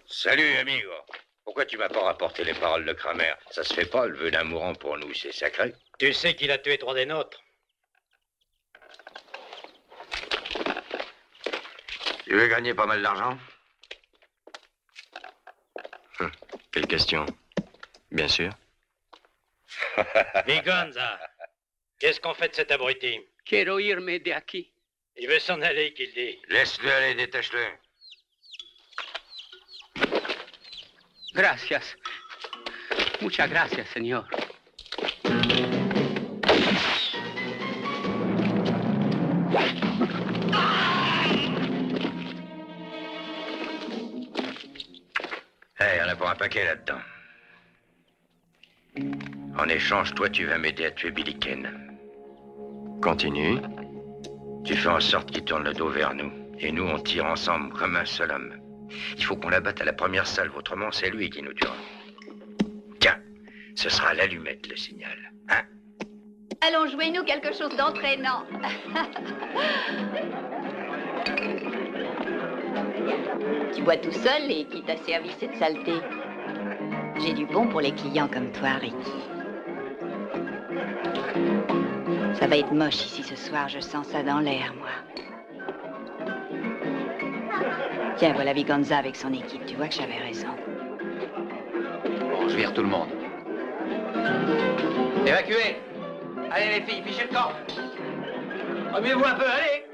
Speaker 3: Salut, amigo. Pourquoi tu m'as pas rapporté les paroles de Kramer? Ça se fait pas, le vœu d'un mourant pour nous, c'est sacré.
Speaker 2: Tu sais qu'il a tué 3 des nôtres.
Speaker 3: Tu veux gagner pas mal d'argent?
Speaker 6: Quelle question? Bien sûr.
Speaker 2: Vigonza, qu'est-ce qu'on fait de cet abruti?
Speaker 8: Quiero irme de aquí.
Speaker 2: Il veut s'en aller, qu'il dit.
Speaker 3: Laisse-le aller, détache-le.
Speaker 8: Gracias. Muchas gracias, señor.
Speaker 4: Eh, on a pour un paquet là-dedans. En échange, toi, tu vas m'aider à tuer Billy Kane.
Speaker 6: Continue.
Speaker 4: Tu fais en sorte qu'il tourne le dos vers nous. Et nous, on tire ensemble comme un seul homme. Il faut qu'on l'abatte à la première salve, autrement c'est lui qui nous tuera. Tiens, ce sera l'allumette, le signal. Hein?
Speaker 11: Allons, jouez-nous quelque chose d'entraînant. Tu bois tout seul et qui t'a servi cette saleté? J'ai du bon pour les clients comme toi, Ricky. Ça va être moche ici ce soir, je sens ça dans l'air, moi. Tiens, voilà Vigonza avec son équipe, tu vois que j'avais raison.
Speaker 3: Bon, je vire tout le monde.
Speaker 2: Évacuez. Allez les filles, fichez le camp. Remuez-vous un peu, allez.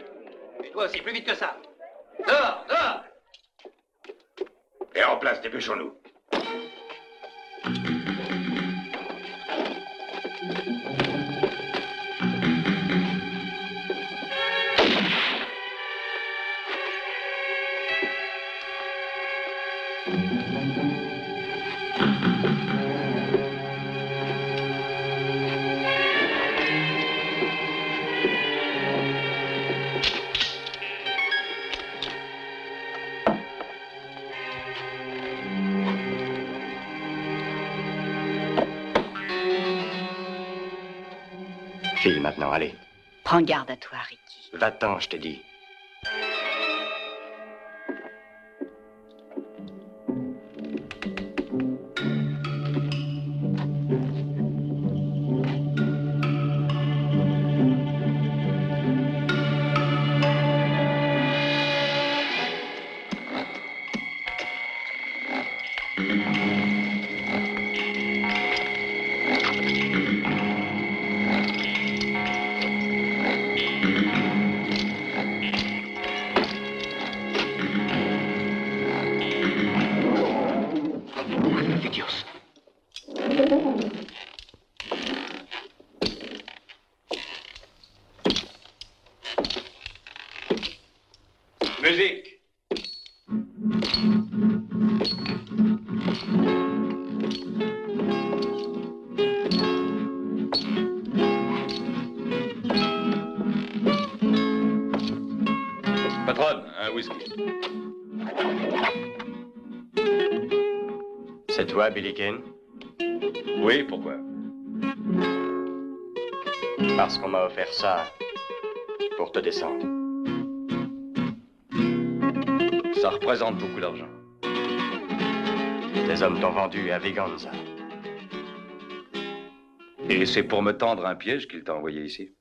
Speaker 2: Et toi aussi, plus vite que ça. Dehors, dehors.
Speaker 4: Et en place, dépêchons-nous.
Speaker 6: File maintenant, allez.
Speaker 11: Prends garde à toi, Ricky.
Speaker 6: Va-t'en, je t'ai dit.
Speaker 3: Musique. Patronne, un whisky.
Speaker 6: C'est toi, Billy Kane?
Speaker 3: Oui, pourquoi?
Speaker 6: Parce qu'on m'a offert ça pour te descendre.
Speaker 3: Ça représente beaucoup d'argent.
Speaker 6: Tes hommes t'ont vendu à Viganza.
Speaker 3: Et c'est pour me tendre un piège qu'il t'a envoyé ici?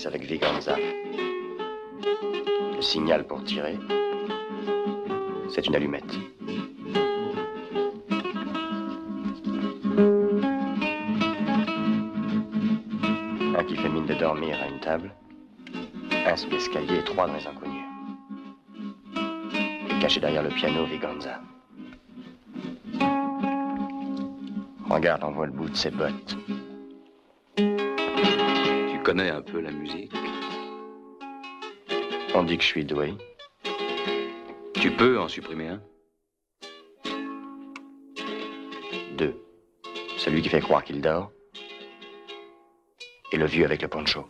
Speaker 6: Avec Viganza. Le signal pour tirer, c'est une allumette. Un qui fait mine de dormir à une table, un sous l'escalier et trois dans les inconnus. Et caché derrière le piano, Viganza. Regarde, on voit le bout de ses bottes.
Speaker 3: Tu connais un peu la musique?
Speaker 6: On dit que je suis doué.
Speaker 3: Tu peux en supprimer un?
Speaker 6: Deux. Celui qui fait croire qu'il dort. Et le vieux avec le poncho.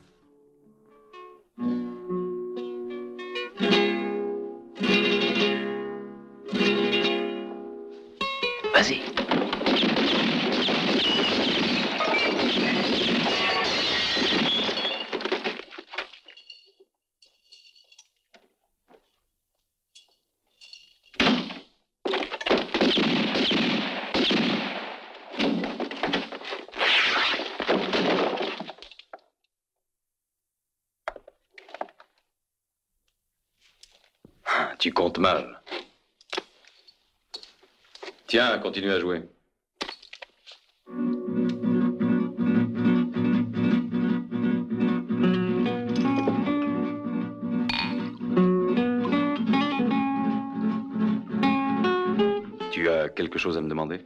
Speaker 2: Vas-y.
Speaker 3: Tu comptes mal. Tiens, continue à jouer. Tu as quelque chose à me demander?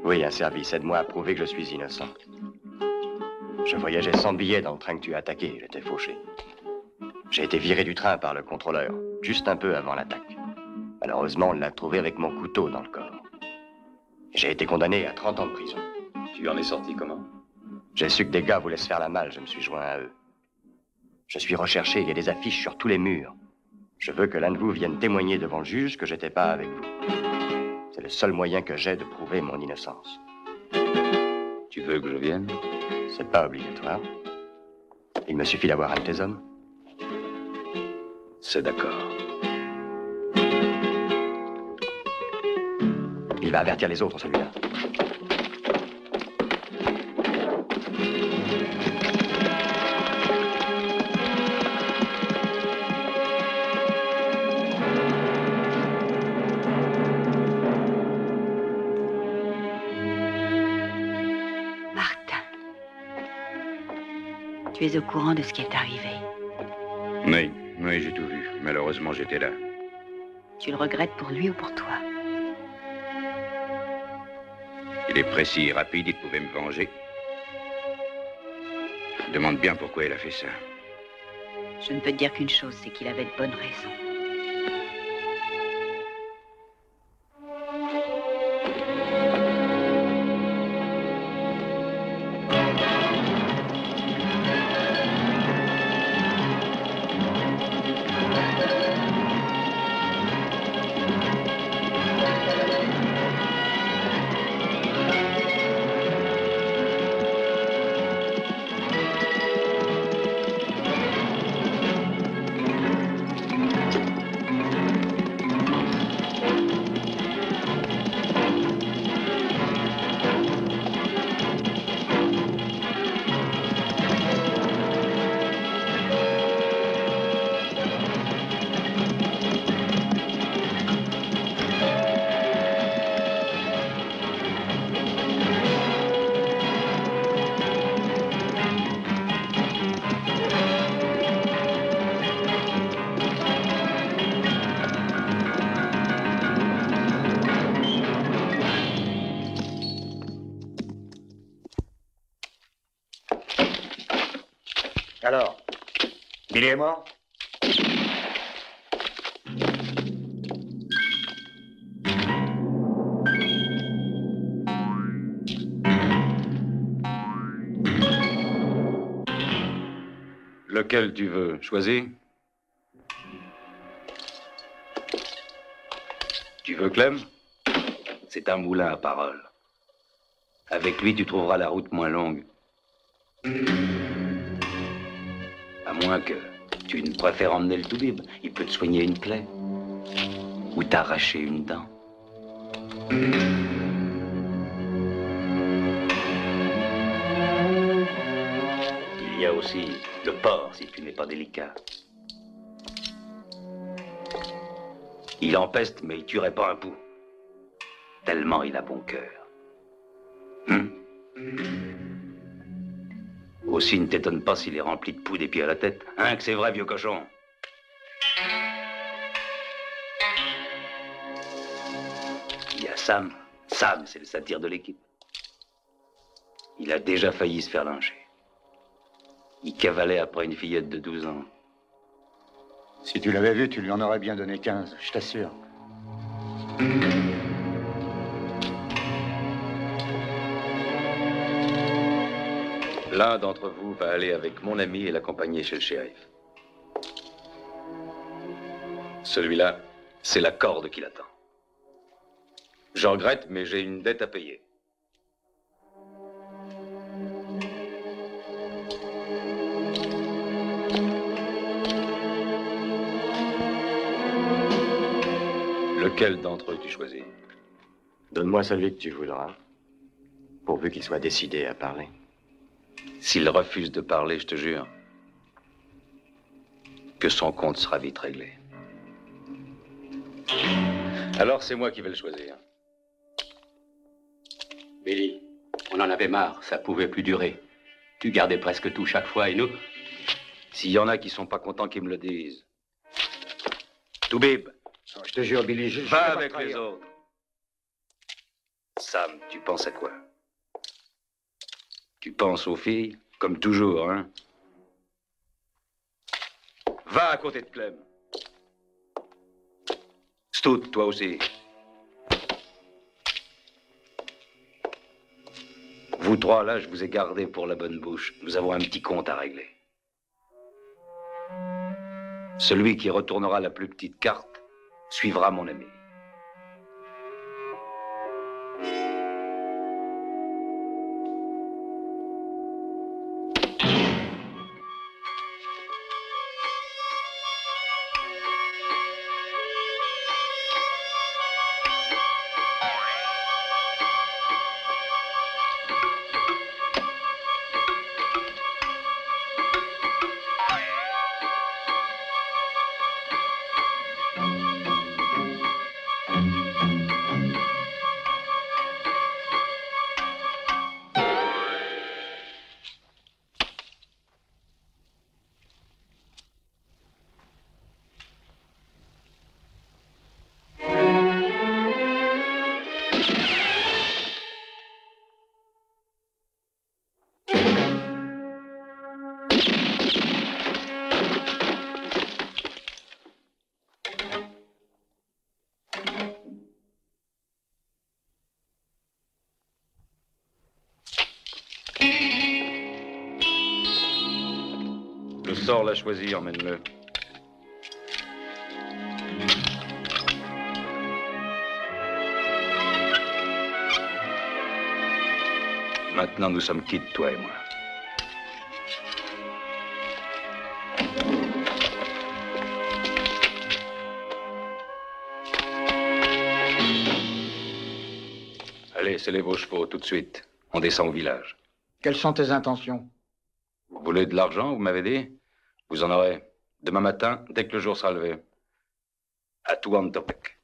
Speaker 6: Oui, un service. Aide-moi à prouver que je suis innocent. Je voyageais sans billet dans le train que tu as attaqué. J'étais fauché. J'ai été viré du train par le contrôleur, juste un peu avant l'attaque. Malheureusement, on l'a trouvé avec mon couteau dans le corps. J'ai été condamné à 30 ans de prison.
Speaker 3: Tu en es sorti comment?
Speaker 6: J'ai su que des gars voulaient se faire la malle, je me suis joint à eux. Je suis recherché, il y a des affiches sur tous les murs. Je veux que l'un de vous vienne témoigner devant le juge que j'étais pas avec vous. C'est le seul moyen que j'ai de prouver mon innocence.
Speaker 3: Tu veux que je vienne?
Speaker 6: C'est pas obligatoire. Il me suffit d'avoir un de tes hommes.
Speaker 3: C'est d'accord.
Speaker 6: Il va avertir les autres, celui-là.
Speaker 11: Martin, tu es au courant de ce qui est arrivé.
Speaker 3: Oui, j'ai tout vu. Malheureusement, j'étais là.
Speaker 11: Tu le regrettes pour lui ou pour toi?
Speaker 3: Il est précis et rapide, il pouvait me venger. Je me demande bien pourquoi il a fait ça.
Speaker 11: Je ne peux te dire qu'une chose, c'est qu'il avait de bonnes raisons.
Speaker 9: Alors, Billy est mort?
Speaker 3: Lequel tu veux choisir? Tu veux Clem? C'est un moulin à parole. Avec lui, tu trouveras la route moins longue. À moins que tu ne préfères emmener le toubib. Il peut te soigner une plaie. Ou t'arracher une dent. Il y a aussi le porc, si tu n'es pas délicat. Il empeste, mais il tuerait pas un pou. Tellement il a bon cœur. Aussi, ne t'étonne pas s'il est rempli de poux des pieds à la tête. Hein, que c'est vrai, vieux cochon? Il y a Sam. Sam, c'est le satire de l'équipe. Il a déjà failli se faire lyncher. Il cavalait après une fillette de 12 ans.
Speaker 1: Si tu l'avais vu, tu lui en aurais bien donné 15, je t'assure.
Speaker 3: L'un d'entre vous va aller avec mon ami et l'accompagner chez le shérif. Celui-là, c'est la corde qui l'attend. Je regrette, mais j'ai une dette à payer. Lequel d'entre eux tu choisis?
Speaker 6: Donne-moi celui que tu voudras, pourvu qu'il soit décidé à parler.
Speaker 3: S'il refuse de parler, je te jure que son compte sera vite réglé. Alors c'est moi qui vais le choisir.
Speaker 14: Billy, on en avait marre, ça pouvait plus durer. Tu gardais presque tout chaque fois et nous...
Speaker 3: S'il y en a qui sont pas contents, qu'ils me le disent. Toubib.
Speaker 1: Non, je te jure, Billy, je
Speaker 3: Va
Speaker 1: vais pas
Speaker 3: avec
Speaker 1: te trahir.
Speaker 3: les autres. Sam, tu penses à quoi? Tu penses aux filles, comme toujours, hein? Va à côté de Clem. Stout, toi aussi. Vous trois, là, je vous ai gardé pour la bonne bouche. Nous avons un petit compte à régler. Celui qui retournera la plus petite carte suivra mon ami. Le sort l'a choisi, emmène-le. Maintenant, nous sommes quittes, toi et moi. Allez, scellez vos chevaux tout de suite. On descend au village.
Speaker 1: Quelles sont tes intentions?
Speaker 3: Vous voulez de l'argent, vous m'avez dit? Vous en aurez. Demain matin, dès que le jour sera levé. À Tuan Topek.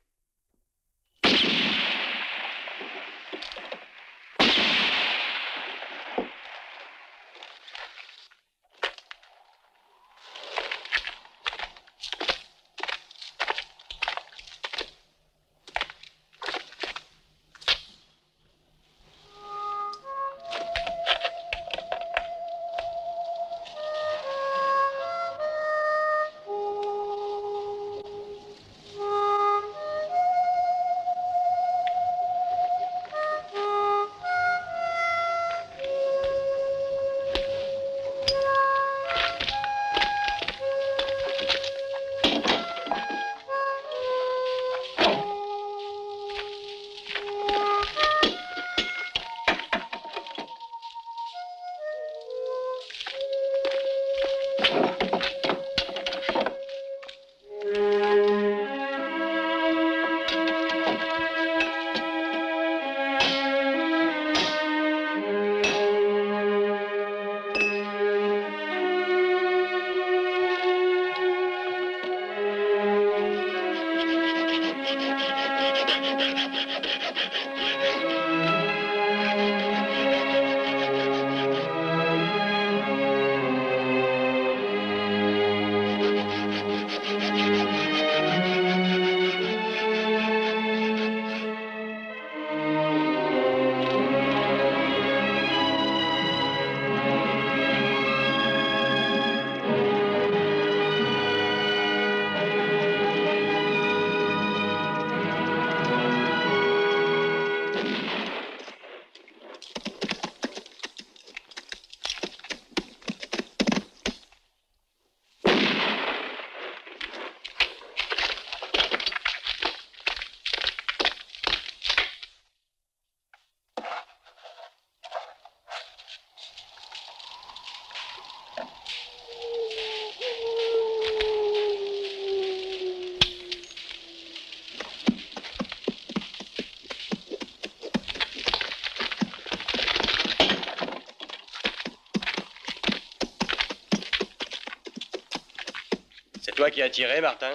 Speaker 6: C'est toi qui as tiré, Martin?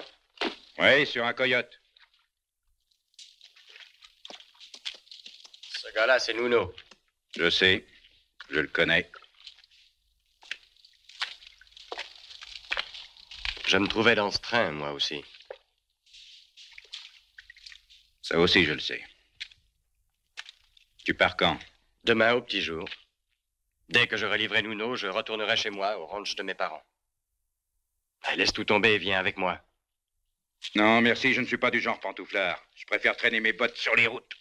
Speaker 3: Oui, sur un coyote.
Speaker 6: gars-là, c'est Nuno.
Speaker 3: Je sais. Je le connais.
Speaker 6: Je me trouvais dans ce train, moi aussi.
Speaker 3: Ça aussi, je le sais. Tu pars quand?
Speaker 6: Demain, au petit jour. Dès que je relivrerai Nuno, je retournerai chez moi, au ranch de mes parents. Laisse tout tomber et viens avec moi.
Speaker 3: Non, merci, je ne suis pas du genre pantouflard. Je préfère traîner mes bottes sur les routes.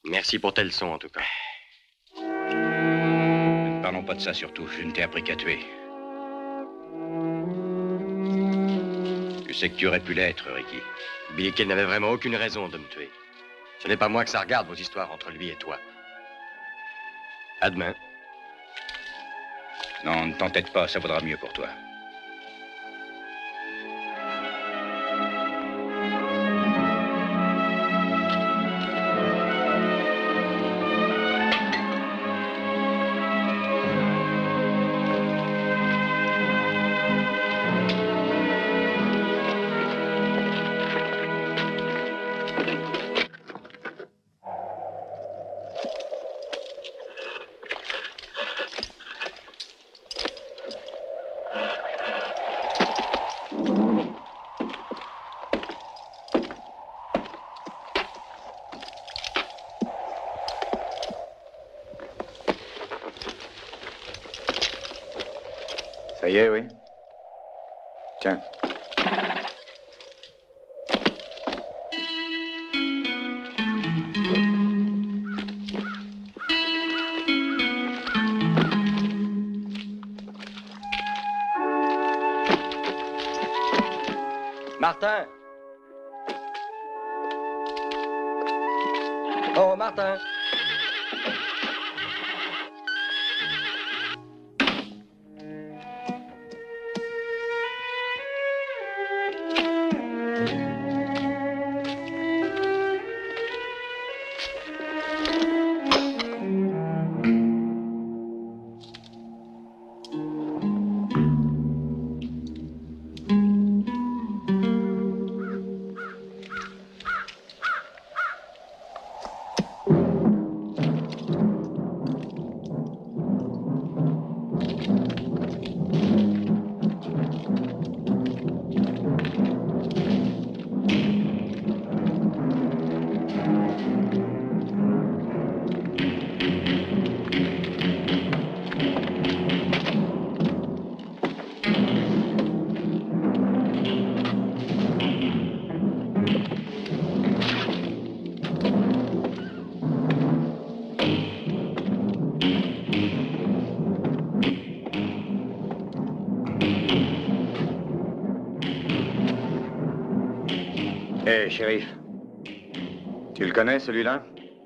Speaker 6: Merci pour tes leçons, en tout cas.
Speaker 3: Ne parlons pas de ça, surtout. Je ne t'ai appris qu'à tuer. Tu sais que tu aurais pu l'être, Ricky.
Speaker 6: Billy Kane n'avait vraiment aucune raison de me tuer. Ce n'est pas moi que ça regarde, vos histoires entre lui et toi. À demain.
Speaker 3: Non, ne t'entête pas, ça vaudra mieux pour toi.
Speaker 1: Ça y est, oui. Tiens.
Speaker 6: Martin! Oh, Martin!
Speaker 1: Hé, shérif. Tu le connais, celui-là?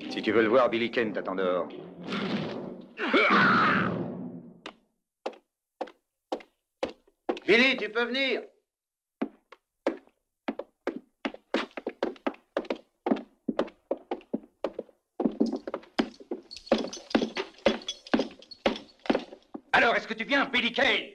Speaker 1: Si tu veux le voir, Billy Kane t'attend dehors.
Speaker 9: Billy, tu peux venir.
Speaker 2: Alors, est-ce que tu viens, Billy Kane?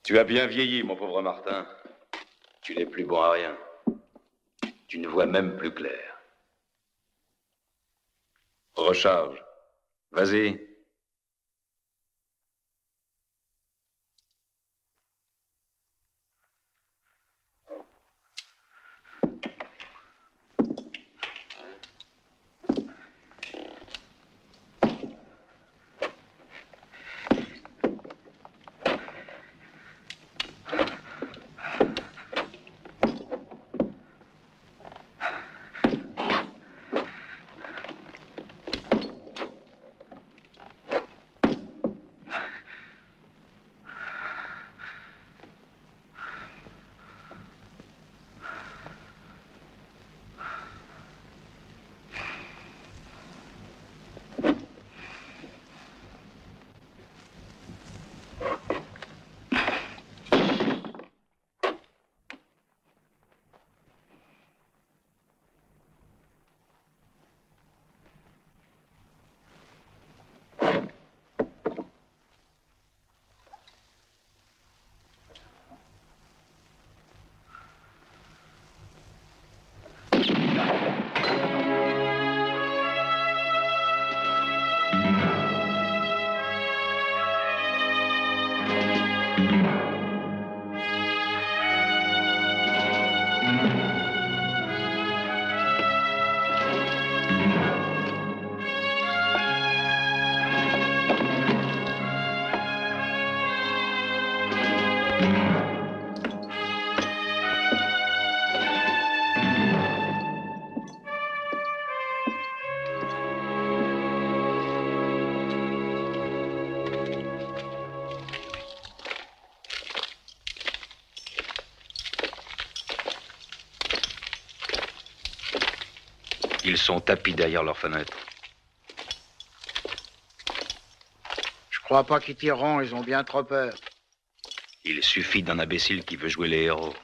Speaker 3: Tu as bien vieilli, mon pauvre Martin. Tu n'es plus bon à rien. Tu ne vois même plus clair. Recharge. Vas-y. qu'ils sont tapis derrière leurs fenêtres.
Speaker 15: Je crois pas qu'ils tireront, ils ont bien trop peur.
Speaker 3: Il suffit d'un imbécile qui veut jouer les héros.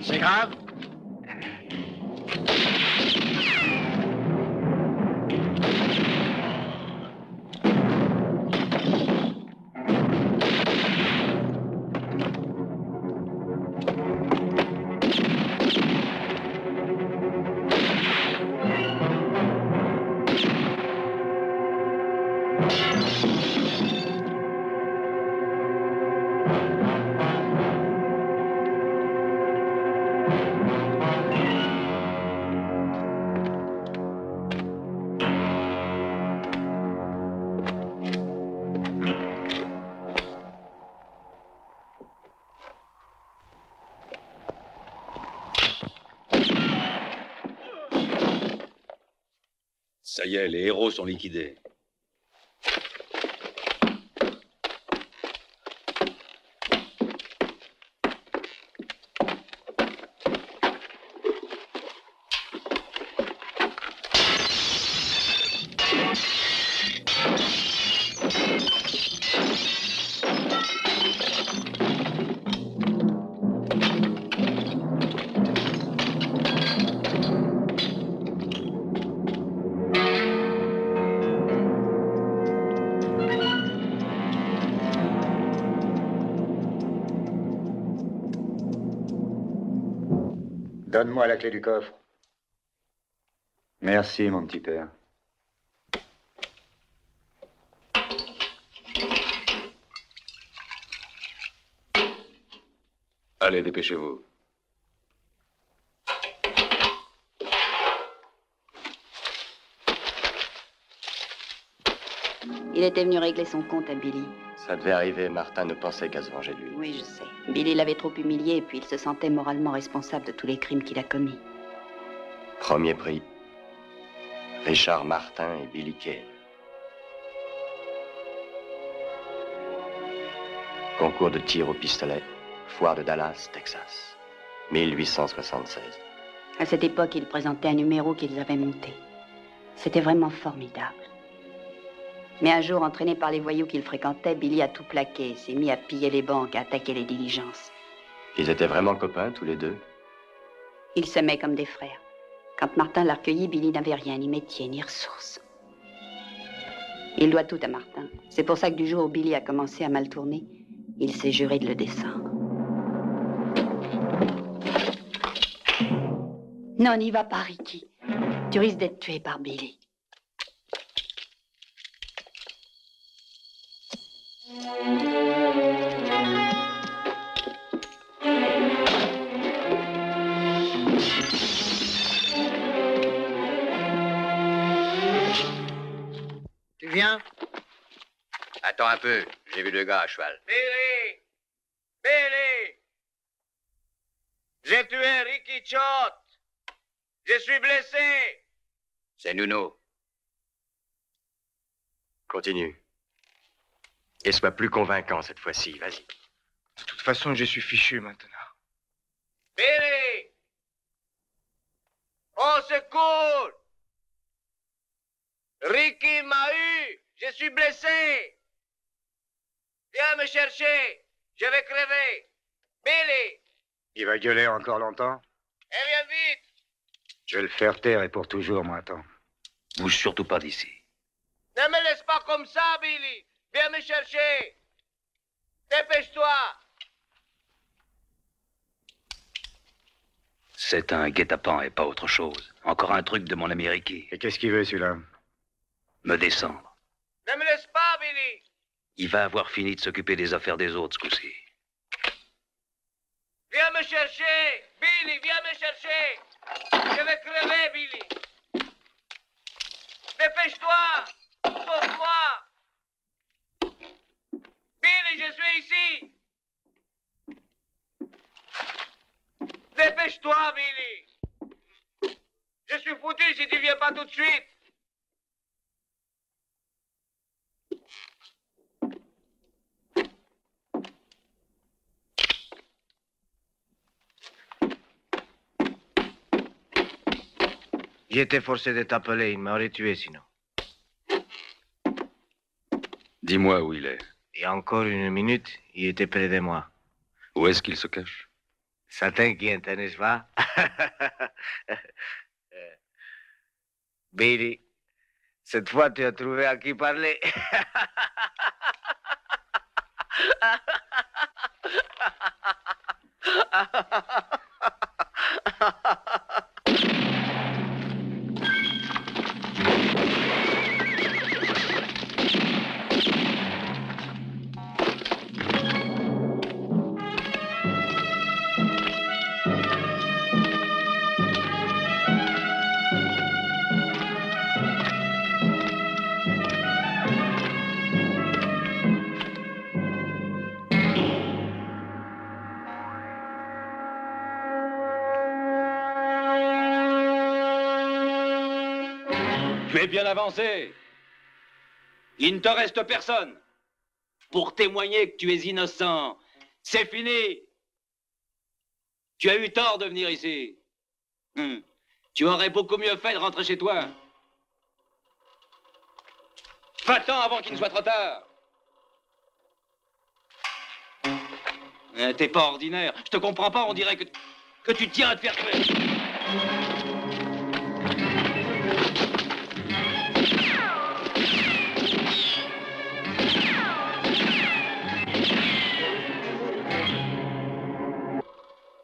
Speaker 15: C'est grave?
Speaker 3: Ça y est, les héros sont liquidés.
Speaker 1: Donne-moi la clé du coffre. Merci, mon petit père.
Speaker 3: Allez, dépêchez-vous.
Speaker 11: Il était venu régler son compte à Billy.
Speaker 6: Ça devait arriver, Martin ne pensait qu'à se venger de lui.
Speaker 11: Oui, je sais. Billy l'avait trop humilié et puis il se sentait moralement responsable de tous les crimes qu'il a commis.
Speaker 6: Premier prix, Richard Martin et Billy Kane. Concours de tir au pistolet, foire de Dallas, Texas, 1876.
Speaker 11: À cette époque, ils présentaient un numéro qu'ils avaient monté. C'était vraiment formidable. Mais un jour, entraîné par les voyous qu'il fréquentait, Billy a tout plaqué et s'est mis à piller les banques, à attaquer les diligences.
Speaker 6: Ils étaient vraiment copains, tous les deux?
Speaker 11: Ils s'aimaient comme des frères. Quand Martin l'a recueilli, Billy n'avait rien, ni métier, ni ressources. Il doit tout à Martin. C'est pour ça que du jour où Billy a commencé à mal tourner, il s'est juré de le descendre. Non, n'y va pas, Ricky. Tu risques d'être tué par Billy.
Speaker 15: Tu viens?
Speaker 14: Attends un peu, j'ai vu le gars à cheval.
Speaker 2: Billy! Billy! J'ai tué Ricky Chott! Je suis blessé!
Speaker 14: C'est Nuno.
Speaker 6: Continue. Et sois plus convaincant cette fois-ci, vas-y.
Speaker 15: De toute façon, je suis fichu maintenant.
Speaker 2: Billy! Au secours! Ricky m'a eu! Je suis blessé! Viens me chercher! Je vais crever! Billy!
Speaker 15: Il va gueuler encore longtemps?
Speaker 2: Et viens vite!
Speaker 15: Je vais le faire taire et pour toujours, moi, attends.
Speaker 3: Bouge surtout pas d'ici.
Speaker 2: Ne me laisse pas comme ça, Billy! Viens me chercher! Dépêche-toi!
Speaker 3: C'est un guet-apens et pas autre chose. Encore un truc de mon ami Ricky.
Speaker 1: Et qu'est-ce qu'il veut, celui-là?
Speaker 3: Me descendre.
Speaker 16: Ne me laisse pas, Billy!
Speaker 3: Il va avoir fini de s'occuper des affaires des autres, ce coup-ci.
Speaker 16: Viens me chercher! Billy, viens me chercher! Je vais crever, Billy! Dépêche-toi! Sauve-moi! Billy, je suis ici! Dépêche-toi, Billy! Je suis foutu si tu viens pas tout de suite!
Speaker 15: J'étais forcé de t'appeler, il m'aurait tué sinon.
Speaker 3: Dis-moi où il est.
Speaker 15: Et encore une minute, il était près de moi.
Speaker 3: Où est-ce qu'il se cache?
Speaker 15: Ça t'inquiète, n'est-ce pas? Billy, cette fois tu as trouvé à qui parler.
Speaker 2: Tu es bien avancé. Il ne te reste personne pour témoigner que tu es innocent. C'est fini. Tu as eu tort de venir ici. Tu aurais beaucoup mieux fait de rentrer chez toi. Va-t'en avant qu'il ne soit trop tard. T'es pas ordinaire. Je te comprends pas, on dirait que tu tiens à te faire tuer.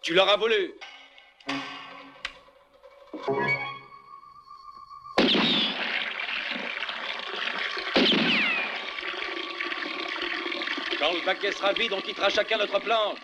Speaker 2: Tu l'auras voulu. Quand le baquet sera vide, on quittera chacun notre planche.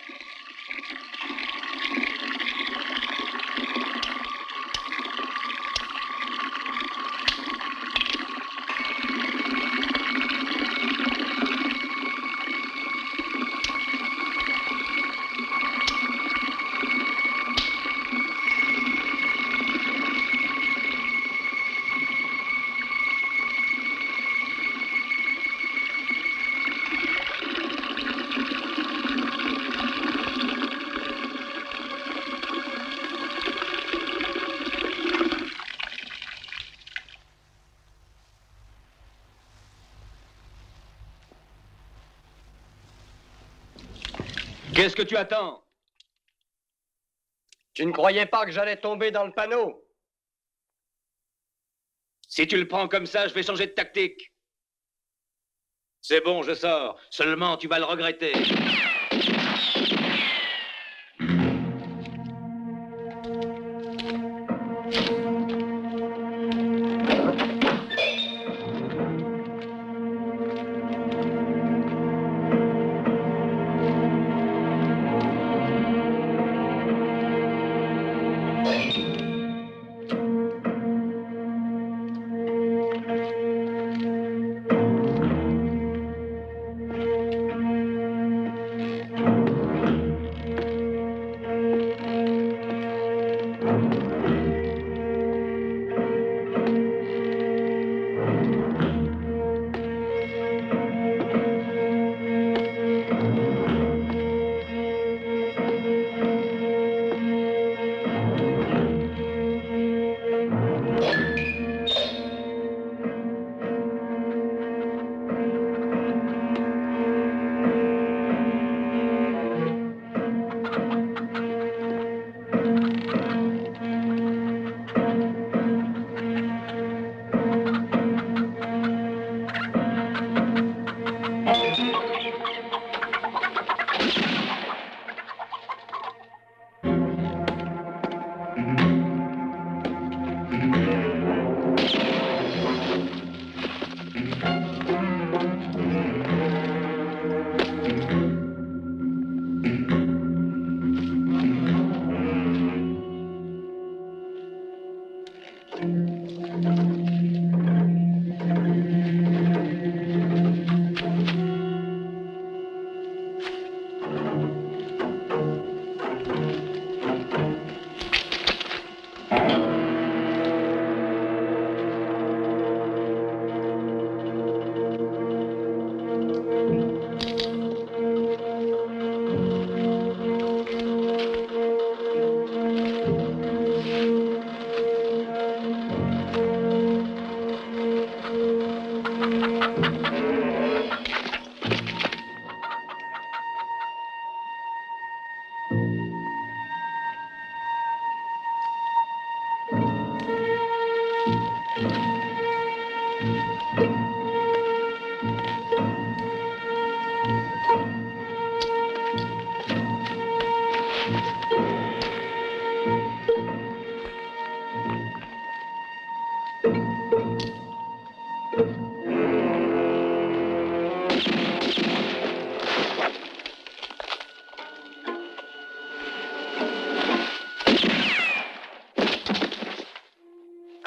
Speaker 2: Qu'est-ce que tu attends?
Speaker 6: Tu ne croyais pas que j'allais tomber dans le panneau?
Speaker 2: Si tu le prends comme ça, je vais changer de tactique. C'est bon, je sors. Seulement, tu vas le regretter.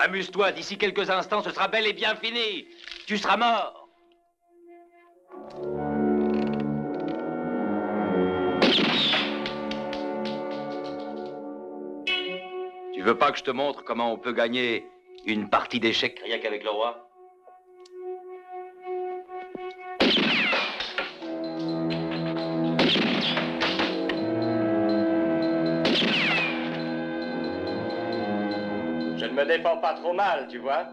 Speaker 2: Amuse-toi, d'ici quelques instants, ce sera bel et bien fini. Tu seras mort. Tu veux pas que je te montre comment on peut gagner une partie d'échecs rien qu'avec le roi?
Speaker 6: Je ne me défends pas trop mal, tu vois.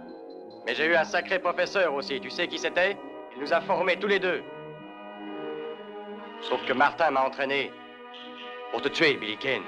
Speaker 6: Mais j'ai eu un sacré professeur aussi. Tu sais qui c'était? Il nous a formés tous les deux. Sauf que Martin m'a entraîné pour te tuer, Billy Kane.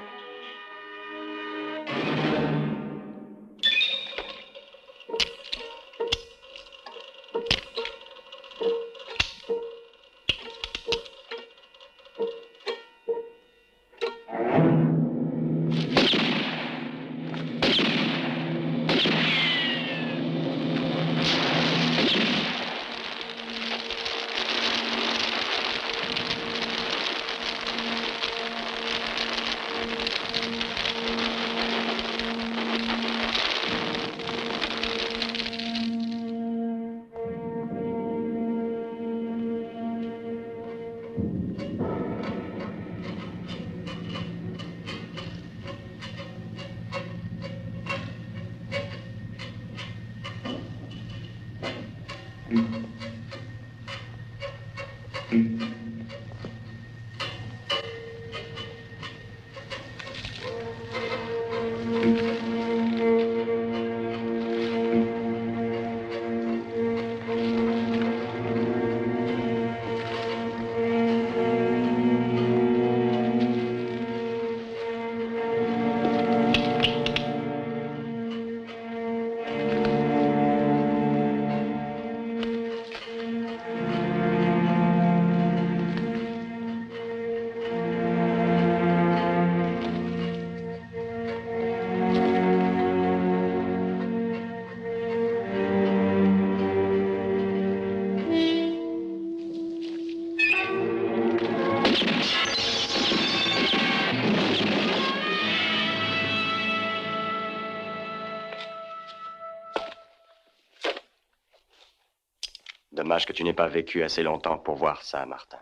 Speaker 6: Dommage que tu n'aies pas vécu assez longtemps pour voir ça, Martin.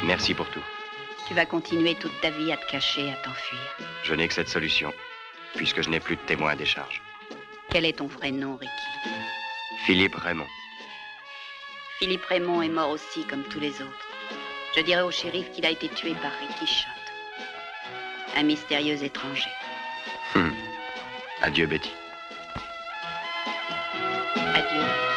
Speaker 6: Merci pour tout.
Speaker 11: Tu vas continuer toute ta vie à te cacher, à t'enfuir.
Speaker 6: Je n'ai que cette solution, puisque je n'ai plus de témoin à décharge.
Speaker 11: Quel est ton vrai nom, Ricky?
Speaker 6: Philippe Raymond.
Speaker 11: Philippe Raymond est mort aussi, comme tous les autres. Je dirai au shérif qu'il a été tué par Ricky Schott. Un mystérieux étranger.
Speaker 6: Adieu, Betty.
Speaker 11: Adieu.